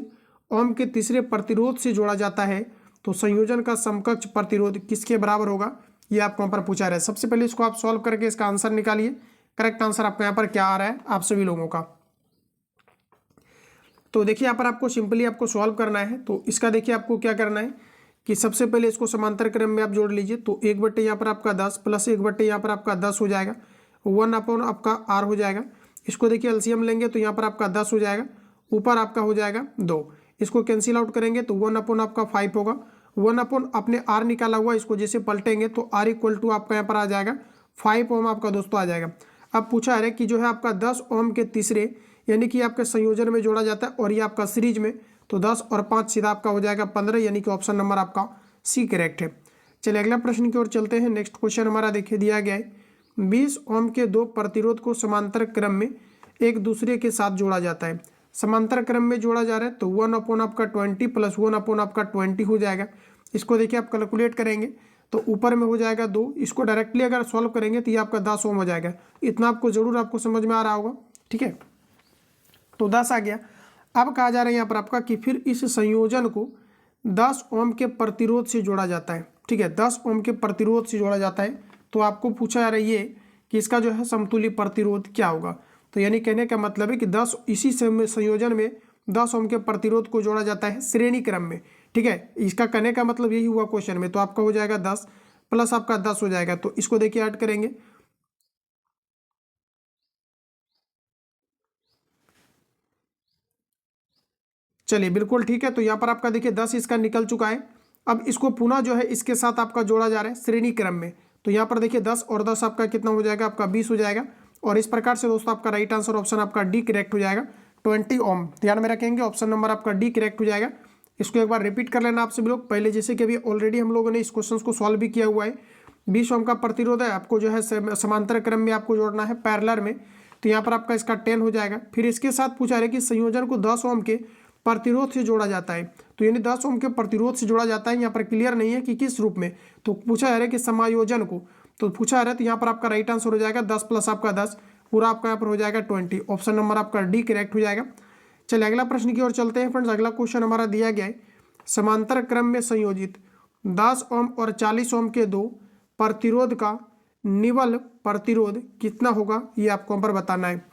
ओम के तीसरे प्रतिरोध से जोड़ा जाता है तो संयोजन का समकक्ष प्रतिरोध किसके बराबर होगा, ये आपको यहाँ पर पूछा रहा है। सबसे पहले इसको आप सॉल्व करके इसका आंसर निकालिए। करेक्ट आंसर आपको यहाँ पर क्या आ रहा है आप सभी लोगों का, तो देखिए यहाँ पर आपको सिंपली आपको सॉल्व करना है। तो इसका देखिए आपको क्या करना है कि सबसे पहले इसको समांतर क्रम में आप जोड़ लीजिए, तो 1/, यहाँ पर आपका 10 प्लस 1/, यहाँ पर आपका 10 हो जाएगा, 1 अपॉन आपका आर हो जाएगा। इसको देखिए एलसीएम लेंगे तो यहाँ पर आपका 10 हो जाएगा, ऊपर आपका हो जाएगा 2, इसको कैंसिल आउट करेंगे तो 1 अपॉन आपका 5 होगा। 1 अपॉन अपने आर निकाला हुआ, इसको जैसे पलटेंगे तो आर इक्वल टू आपका यहाँ पर आ जाएगा 5 ओम आपका दोस्तों आ जाएगा। अब पूछा है कि जो है आपका 10 ओम के तीसरे यानी कि आपके संयोजन में जोड़ा जाता है और ये आपका सीरीज में, तो 10 और 5 सीधा आपका हो जाएगा 15, यानी कि ऑप्शन नंबर आपका सी करेक्ट है। चलिए अगला प्रश्न की ओर चलते हैं। नेक्स्ट क्वेश्चन हमारा देखिए दिया गया है 20 ओम के 2 प्रतिरोध को समांतर क्रम में एक दूसरे के साथ जोड़ा जाता है। समांतर क्रम में जोड़ा जा रहा है तो 1 अपॉन आपका 20 प्लस 1 अपॉन आपका 20 हो जाएगा। इसको देखिए आप कैलकुलेट करेंगे तो ऊपर में हो जाएगा 2, इसको डायरेक्टली अगर सॉल्व करेंगे तो ये आपका 10 ओम हो जाएगा। इतना आपको जरूर आपको समझ में आ रहा होगा, ठीक है। तो 10 आ गया। अब कहा जा रहा है यहाँ पर आपका कि फिर इस संयोजन को 10 ओम के प्रतिरोध से जोड़ा जाता है, ठीक है। 10 ओम के प्रतिरोध से जोड़ा जाता है तो आपको पूछा जा रहा है ये कि इसका जो है समतुल्य प्रतिरोध क्या होगा। तो यानी कहने का मतलब है कि 10 इसी संयोजन में 10 ओम के प्रतिरोध को जोड़ा जाता है श्रेणी क्रम में, ठीक है। इसका कहने का मतलब यही हुआ क्वेश्चन में। तो आपका हो जाएगा 10 प्लस आपका 10 हो जाएगा, तो इसको देखिए ऐड करेंगे चलिए बिल्कुल ठीक है। तो यहाँ पर आपका देखिए 10 इसका निकल चुका है। अब इसको पुनः जो है इसके साथ आपका जोड़ा जा रहा है श्रेणी क्रम में, तो यहाँ पर देखिए 10 और 10 आपका कितना हो जाएगा, आपका 20 हो जाएगा। और इस प्रकार से दोस्तों आपका राइट आंसर ऑप्शन आपका डी करेक्ट हो जाएगा, 20 ओम। ध्यान में रखेंगे ऑप्शन नंबर आपका डी करेक्ट हो जाएगा। इसको एक बार रिपीट कर लेना आप सभी लोग पहले, जैसे कि अभी ऑलरेडी हम लोगों ने इस क्वेश्चन को सॉल्व भी किया हुआ है। 20 ओम का प्रतिरोध है, आपको जो है समांतर क्रम में आपको जोड़ना है पैरेलल में, तो यहाँ पर आपका इसका 10 हो जाएगा। फिर इसके साथ पूछा रहे कि संयोजन को 10 ओम के प्रतिरोध से जोड़ा जाता है। तो यानी 10 ओम के प्रतिरोध से जोड़ा जाता है। यहाँ पर क्लियर नहीं है कि किस रूप में, तो पूछा जा रहा है कि समायोजन को, तो पूछा जा रहा है, तो यहाँ पर आपका राइट आंसर हो जाएगा 10 प्लस आपका 10, पूरा आपका यहाँ पर हो जाएगा 20। ऑप्शन नंबर आपका डी करेक्ट हो जाएगा। चलिए अगला प्रश्न की ओर चलते हैं फ्रेंड्स। अगला क्वेश्चन हमारा दिया गया है, समांतर क्रम में संयोजित 10 ओम और 40 ओम के दो प्रतिरोध का निवल प्रतिरोध कितना होगा, ये आपको यहाँ पर बताना है।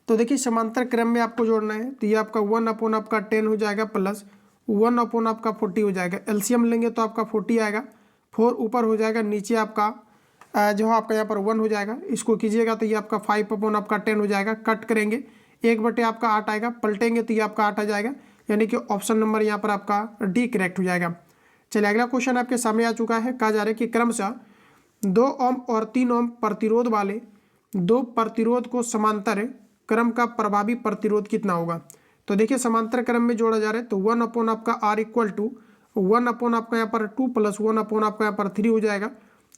तो देखिए समांतर क्रम में आपको जोड़ना है, तो ये आपका 1 अपॉन आपका 10 हो जाएगा प्लस 1 अपॉन आपका 40 हो जाएगा। एलसीएम लेंगे तो आपका 40 आएगा, 4 ऊपर हो जाएगा, नीचे आपका जो आपका यहाँ पर 1 हो जाएगा। इसको कीजिएगा तो ये आपका 5 अपॉन आपका 10 हो जाएगा। कट करेंगे 1 बटे आपका 8 आएगा, पलटेंगे तो ये आपका 8 आ जाएगा, यानी कि ऑप्शन नंबर यहाँ पर आपका डी करेक्ट हो जाएगा। चलिए अगला क्वेश्चन आपके सामने आ चुका है। कहा जा रहा है कि क्रमशः 2 ओम और 3 ओम प्रतिरोध वाले दो प्रतिरोध को समांतर क्रम का प्रभावी प्रतिरोध कितना होगा। तो देखिए समांतर क्रम में जोड़ा जा रहा है, तो 1 अपॉन आपका आर इक्वल टू 1 अपॉन आपका यहाँ पर 2 प्लस 1 अपॉन आपका यहाँ पर 3 हो जाएगा।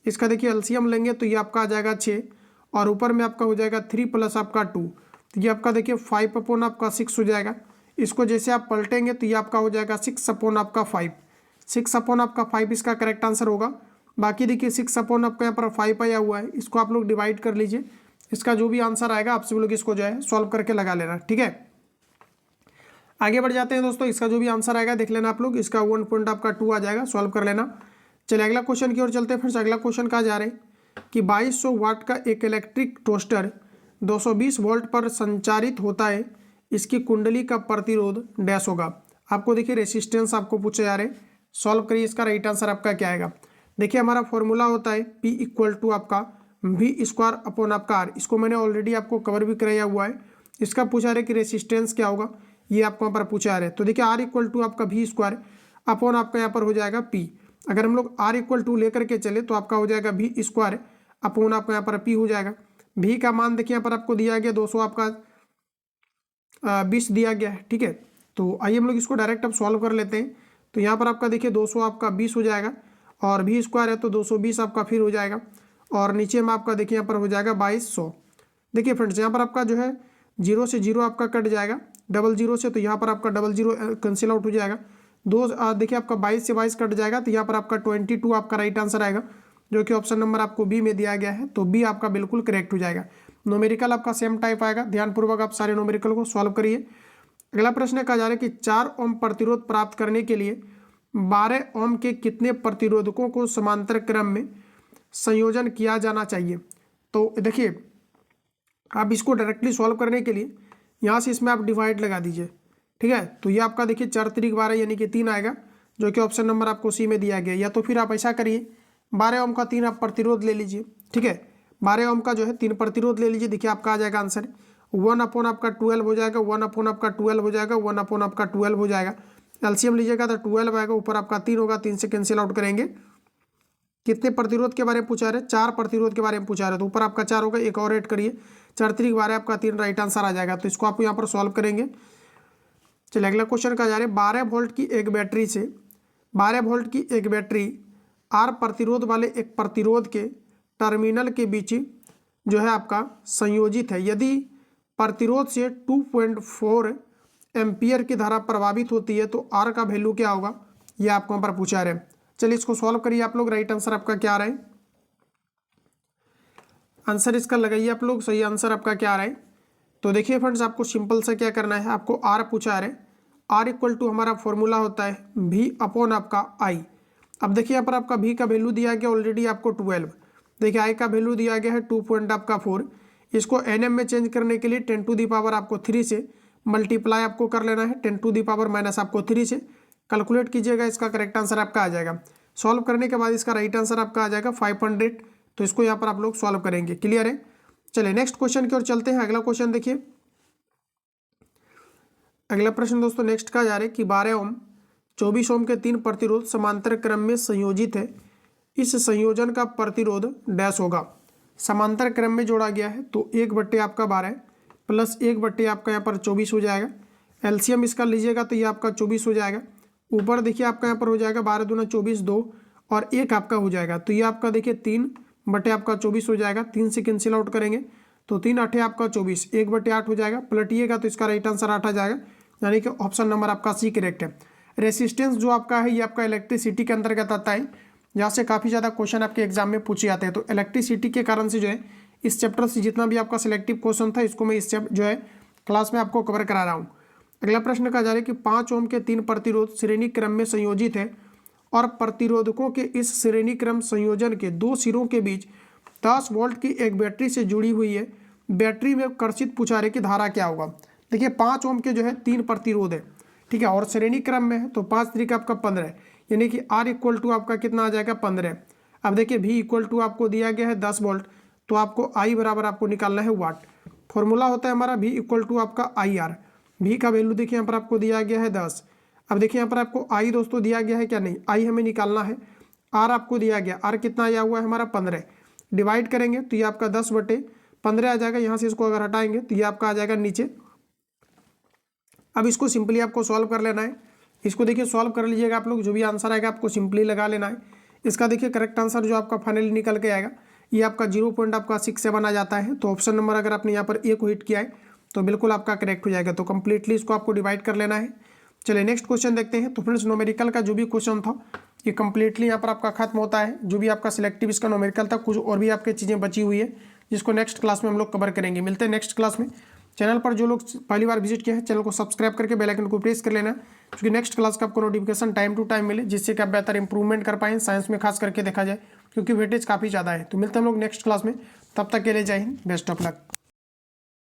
इसका देखिए एलसीएम लेंगे तो ये आपका आ जाएगा 6, और ऊपर में आपका हो जाएगा 3 प्लस आपका 2, तो ये आपका देखिए 5 अपॉन आपका 6 हो जाएगा। इसको जैसे आप पलटेंगे तो ये आपका हो जाएगा 6 अपॉन आपका 5, 6 अपॉन आपका 5 इसका करेक्ट आंसर होगा। बाकी देखिए 6 अपॉन आपका यहाँ पर 5 आया हुआ है, इसको आप लोग डिवाइड कर लीजिए, इसका जो भी आंसर आएगा आप सभी लोग इसको जो है सॉल्व करके लगा लेना, ठीक है। आगे बढ़ जाते हैं दोस्तों, इसका जो भी आंसर आएगा देख लेना आप लोग, इसका 1 पॉइंट आपका 2 आ जाएगा, सॉल्व कर लेना। चलिए अगला क्वेश्चन की ओर चलते हैं फ्रेंड्स। अगला क्वेश्चन कहा जा रहा है कि 2200 वाट का एक इलेक्ट्रिक टोस्टर 220 वोल्ट पर संचारित होता है, इसकी कुंडली का प्रतिरोध डैश होगा। आपको देखिए रेसिस्टेंस आपको पूछे जा रहे हैं, सॉल्व करिए, इसका राइट आंसर आपका क्या आएगा। देखिए हमारा फॉर्मूला होता है P इक्वल टू आपका वी स्क्वायर अपॉन आपका आर, इसको मैंने ऑलरेडी आपको कवर भी कराया हुआ है। इसका पूछा रहे कि रेसिस्टेंस क्या होगा, ये आपको यहाँ पर पूछा रहे। तो देखिए आर इक्वल टू आपका वी स्क्वायर अपॉन आपका यहाँ पर हो जाएगा पी। अगर हम लोग आर इक्वल टू लेकर के चले तो आपका हो जाएगा वी स्क्वायर अपॉन आपका यहाँ पर पी हो जाएगा। भी का मान देखिए यहाँ पर आपको दिया गया 200 आपका 20 दिया गया है, ठीक है। तो आइए हम लोग इसको डायरेक्ट अब सॉल्व कर लेते हैं। तो यहाँ पर आपका देखिए 200 आपका 20 हो जाएगा, और भी स्क्वायर है तो 220 आपका फिर हो जाएगा, और नीचे में आपका देखिए यहाँ पर हो जाएगा 2200। देखिए फ्रेंड्स यहाँ पर आपका जो है 0 से 0 आपका कट जाएगा, डबल 0 से, तो यहाँ पर आपका डबल 0 कैंसिल आउट हो जाएगा। देखिए आपका 22 से 22 कट जाएगा, तो यहाँ पर आपका 22 आपका राइट आंसर आएगा, जो कि ऑप्शन नंबर आपको बी में दिया गया है। तो बी आपका बिल्कुल करेक्ट हो जाएगा। न्यूमेरिकल आपका सेम टाइप आएगा, ध्यानपूर्वक आप सारे न्यूमेरिकल को सॉल्व करिए। अगला प्रश्न कहा जा रहा है कि 4 ओम प्रतिरोध प्राप्त करने के लिए 12 ओम के कितने प्रतिरोधकों को समांतर क्रम में संयोजन किया जाना चाहिए। तो देखिए आप इसको डायरेक्टली सॉल्व करने के लिए यहाँ से इसमें आप डिवाइड लगा दीजिए, ठीक है। तो ये आपका देखिए 4 3 12 यानी कि 3 आएगा, जो कि ऑप्शन नंबर आपको सी में दिया गया। या तो फिर आप ऐसा करिए 12 ओम का 3 आप प्रतिरोध ले लीजिए, ठीक है। 12 ओम का जो है 3 प्रतिरोध ले लीजिए, देखिए आपका आ जाएगा आंसर 1 अपॉन आपका 12 हो जाएगा, 1 अपॉन आपका 12 हो जाएगा, 1 अपॉन आपका 12 हो जाएगा। एलसीएम लीजिएगा तो 12 आएगा, ऊपर आपका 3 होगा, 3 से कैंसिल आउट करेंगे। कितने प्रतिरोध के बारे में पूछा रहे, 4 प्रतिरोध के बारे में पूछा रहे, तो ऊपर आपका 4 होगा, एक और ऐड करिए, 4 3 12 आपका 3 राइट आंसर आ जाएगा। तो इसको आप यहाँ पर सॉल्व करेंगे। चलिए अगला क्वेश्चन कहा जा रहा है 12 वोल्ट की एक बैटरी से 12 वोल्ट की एक बैटरी आर प्रतिरोध वाले एक प्रतिरोध के टर्मिनल के बीच जो है आपका संयोजित है। यदि प्रतिरोध से 2.4 एम्पियर की धारा प्रभावित होती है तो आर का वैल्यू क्या होगा, ये आपको यहाँ पर पूछा रहे हैं। चलिए इसको सॉल्व करिए आप लोग, राइट आंसर आपका क्या आ रहा है, आंसर इसका लगाइए आप लोग, सही आंसर आपका क्या आ रहा है। तो देखिए फ्रेंड्स आपको सिंपल से क्या करना है, आपको आर पूछा रहे, आर इक्वल टू हमारा फॉर्मूला होता है भी अपॉन आपका आई। अब देखिए यहाँ पर आपका भी का वैल्यू दिया गया ऑलरेडी आपको 12, देखिए आई का वैल्यू दिया गया है 2.4। इसको एनएम में चेंज करने के लिए 10 टू दी पावर आपको 3 से मल्टीप्लाई आपको कर लेना है, 10 टू दी पावर माइनस आपको 3 से कैलकुलेट कीजिएगा, इसका करेक्ट आंसर आपका आ जाएगा। सॉल्व करने के बाद इसका राइट आंसर आपका आ जाएगा 500। तो इसको यहाँ पर आप लोग सॉल्व करेंगे, क्लियर है। चलिए नेक्स्ट क्वेश्चन की ओर चलते हैं। अगला क्वेश्चन देखिए, अगला प्रश्न दोस्तों नेक्स्ट का जा रहा है कि 12 ओम 24 ओम के 3 प्रतिरोध समांतर क्रम में संयोजित है, इस संयोजन का प्रतिरोध डैश होगा। समांतर क्रम में जोड़ा गया है तो 1 बट्टे आपका 12 प्लस 1 बट्टे आपका यहाँ पर 24 हो जाएगा। एलसीएम इसका लीजिएगा तो ये आपका 24 हो जाएगा। ऊपर देखिए आपका यहाँ पर हो जाएगा 12 दूना 24, 2 और 1 आपका हो जाएगा, तो ये आपका देखिए 3 बटे आपका 24 हो जाएगा। 3 से कैंसिल आउट करेंगे तो 3 8 आपका 24, 1 बटे 8 हो जाएगा। पलटिएगा तो इसका राइट आंसर 8 आ जाएगा। यानी कि ऑप्शन नंबर आपका सी करेक्ट है। रेसिस्टेंस जो आपका है ये आपका इलेक्ट्रिसिटी के अंतर्गत आता है, जहाँ से काफ़ी ज़्यादा क्वेश्चन आपके एग्जाम में पूछे जाते हैं। तो इलेक्ट्रिसिटी के कारण से जो है इस चैप्टर से जितना भी आपका सिलेक्टिव क्वेश्चन था इसको मैं इस जो है क्लास में आपको कवर करा रहा हूँ। अगला प्रश्न का जा रहा है कि 5 ओम के 3 प्रतिरोध श्रेणी क्रम में संयोजित है और प्रतिरोधकों के इस श्रेणी क्रम संयोजन के 2 सिरों के बीच 10 वोल्ट की एक बैटरी से जुड़ी हुई है। बैटरी में कर्षित पूछा रहे कि धारा क्या होगा। देखिए 5 ओम के जो है 3 प्रतिरोध है, ठीक है, और श्रेणी क्रम में है तो 5 तरीका आपका 15, यानी कि R इक्वल टू आपका कितना आ जाएगा 15। अब देखिए V इक्वल टू आपको दिया गया है 10 वोल्ट, तो आपको I बराबर आपको निकालना है वाट। फॉर्मूला होता है हमारा V इक्वल टू आपका IR। V का वैल्यू देखिए यहाँ पर आपको दिया गया है 10। अब देखिए यहाँ पर आपको I दोस्तों दिया गया है क्या, नहीं, I हमें निकालना है। R आपको दिया गया, R कितना आया हुआ है हमारा 15, डिवाइड करेंगे तो ये आपका 10/15 आ जाएगा। यहाँ से इसको अगर हटाएंगे तो ये आपका आ जाएगा नीचे। अब इसको सिंपली आपको सॉल्व कर लेना है। इसको देखिए सॉल्व कर लीजिएगा आप लोग, जो भी आंसर आएगा आपको सिंपली लगा लेना है। इसका देखिए करेक्ट आंसर जो आपका फाइनली निकल के आएगा ये आपका 0.67 आ जाता है। तो ऑप्शन नंबर अगर आपने यहाँ पर ए को हिट किया है तो बिल्कुल आपका करेक्ट हो जाएगा। तो कंप्लीटली इसको आपको डिवाइड कर लेना है। चलिए नेक्स्ट क्वेश्चन देखते हैं। तो फ्रेंड्स न्यूमेरिकल का जो भी क्वेश्चन था ये कंप्लीटली यहाँ पर आपका खत्म होता है। जो भी आपका सिलेक्टिव इसका न्यूमेरिकल था, कुछ और भी आपकी चीज़ें बची हुई है जिसको नेक्स्ट क्लास में हम लोग कवर करेंगे। मिलते हैं नेक्स्ट क्लास में। चैनल पर जो लोग पहली बार विजिट किया है चैनल को सब्सक्राइब करके बेल आइकन को प्रेस कर लेना, क्योंकि नेक्स्ट क्लास का आपको नोटिफिकेशन टाइम टू टाइम मिले, जिससे कि आप बेहतर इंप्रूवमेंट कर पाएँ साइंस में खास करके देखा जाए, क्योंकि वेटेज काफ़ी ज़्यादा है। तो मिलते हैं हम लोग नेक्स्ट क्लास में, तब तक के लिए जय हिंद, बेस्ट ऑफ लक।